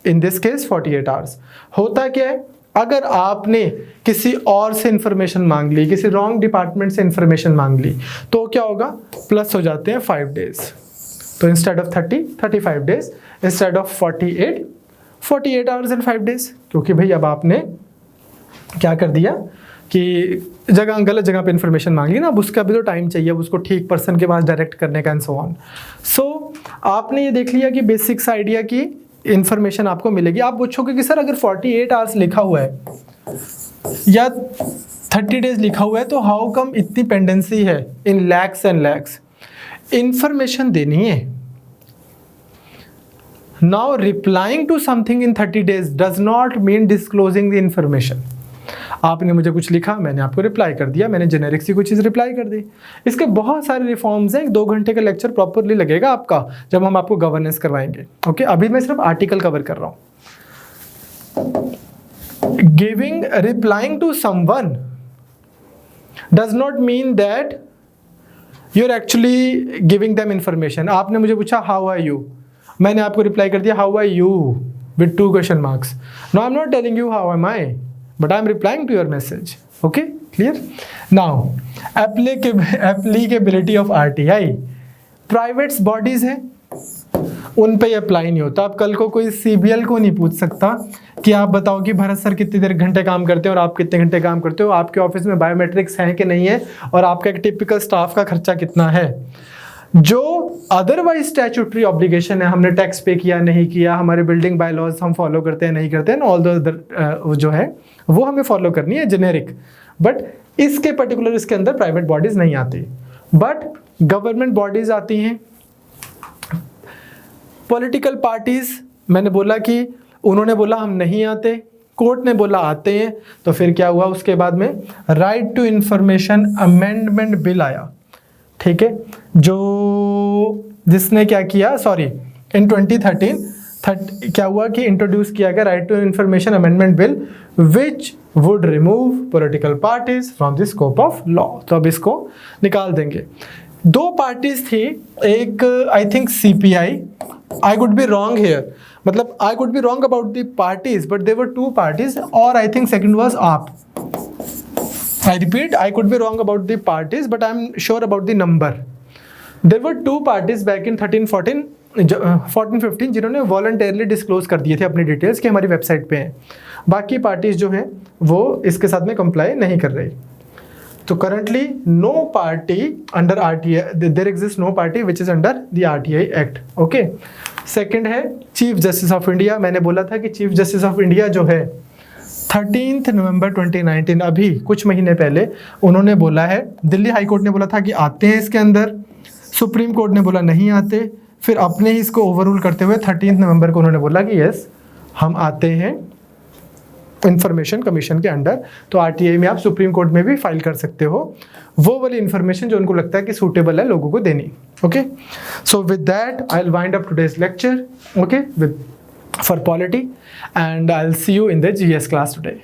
in this case 48 hours. होता क्या है, अगर आपने किसी और से इंफॉर्मेशन मांग ली, किसी रॉन्ग डिपार्टमेंट से इंफॉर्मेशन मांग ली, तो क्या होगा, प्लस हो जाते हैं 5 डेज. तो instead of 35 days, instead of 48 hours and 5 days, क्योंकि भाई अब आपने क्या कर दिया कि गलत जगह पे इंफॉर्मेशन मांग ली ना, अब उसका भी तो टाइम चाहिए, अब उसको ठीक पर्सन के पास डायरेक्ट करने का एंड सो ऑन. सो आपने ये देख लिया कि बेसिक्स आइडिया की इंफॉर्मेशन आपको मिलेगी. आप पूछोगे कि सर अगर 48 आवर्स लिखा हुआ है या 30 डेज लिखा हुआ है तो हाउ कम इतनी पेंडेंसी है इन लैक्स एंड लैक्स. इंफॉर्मेशन देनी है. Now replying to something in 30 days does not mean disclosing the information. आपने मुझे कुछ लिखा, मैंने आपको रिप्लाई कर दिया, मैंने जेनेरिक सी कोई चीज़ रिप्लाई कर दी. इसके बहुत सारे रिफॉर्म्स हैं, 2 घंटे का लेक्चर प्रॉपरली लगेगा आपका जब हम आपको गवर्नेंस करवाएंगे. ओके, अभी मैं सिर्फ आर्टिकल कवर कर रहा हूँ. replying to someone does not mean that you're actually giving them information. आपने मुझे पूछा how are you, मैंने आपको रिप्लाई कर दिया how are you with 2 question marks. Now I'm not telling you how am I, but I'm replying to your message. Okay, clear? Now applicability of RTI. Privates bodies हैं उन पे apply नहीं होता। अब कल को कोई CBL को नहीं पूछ सकता कि आप बताओ कि भरत सर कितनी देर घंटे काम करते हैं और आप कितने घंटे काम करते हो, आपके ऑफिस में बायोमेट्रिक्स हैं कि नहीं है, और आपका एक टिपिकल स्टाफ का खर्चा कितना है। जो अदरवाइज स्टैट्यूटरी ऑब्लिगेशन है, हमने टैक्स पे किया नहीं किया, हमारे बिल्डिंग बायलॉज हम फॉलो करते हैं नहीं करते हैं, ऑल द अदर जो है वो हमें फॉलो करनी है जेनेरिक। बट इसके पर्टिकुलर इसके अंदर प्राइवेट बॉडीज नहीं आती, बट गवर्नमेंट बॉडीज आती हैं। पॉलिटिकल पार्टीज, मैंने बोला कि उन्होंने बोला हम नहीं आते, कोर्ट ने बोला आते हैं, तो फिर क्या हुआ उसके बाद में right to information amendment bill आया, ठीक है, जो जिसने क्या किया, सॉरी इन 2013 क्या हुआ कि इंट्रोड्यूस किया गया right to information amendment bill which would remove political parties from the scope of law. तो अब इसको निकाल देंगे। दो पार्टीज थी, एक I think CPI, I could be wrong here, मतलब I could be wrong about the parties but there were two parties, और I think second was AAP. I repeat, I could be wrong about the parties, but I'm sure about the number. There were two parties back in 14-15 जिन्होंने voluntarily disclose कर दिए थे अपनी details कि हमारी website पे हैं। बाकी पार्टीज जो हैं वो इसके साथ में कंप्लाई नहीं कर रही। तो currently no party under RTI, there exists no party which is under the RTI Act. Okay. Second है चीफ जस्टिस ऑफ इंडिया। मैंने बोला था कि चीफ जस्टिस ऑफ इंडिया जो है 13 नवंबर 2019, अभी कुछ महीने पहले उन्होंने बोला है, दिल्ली हाई कोर्ट ने बोला था कि आते हैं इसके अंदर, सुप्रीम कोर्ट ने बोला नहीं आते, फिर अपने ही इसको ओवररूल करते हुए 13 नवंबर को उन्होंने बोला कि यस हम आते हैं इंफॉर्मेशन कमीशन के अंडर। तो RTI में आप सुप्रीम कोर्ट में भी फाइल कर सकते हो वो वाली इंफॉर्मेशन जो उनको लगता है कि सूटेबल है लोगों को देनी। Okay, so with that I will wind up today's lecture, okay, with for polity, and I'll see you in the GS class today.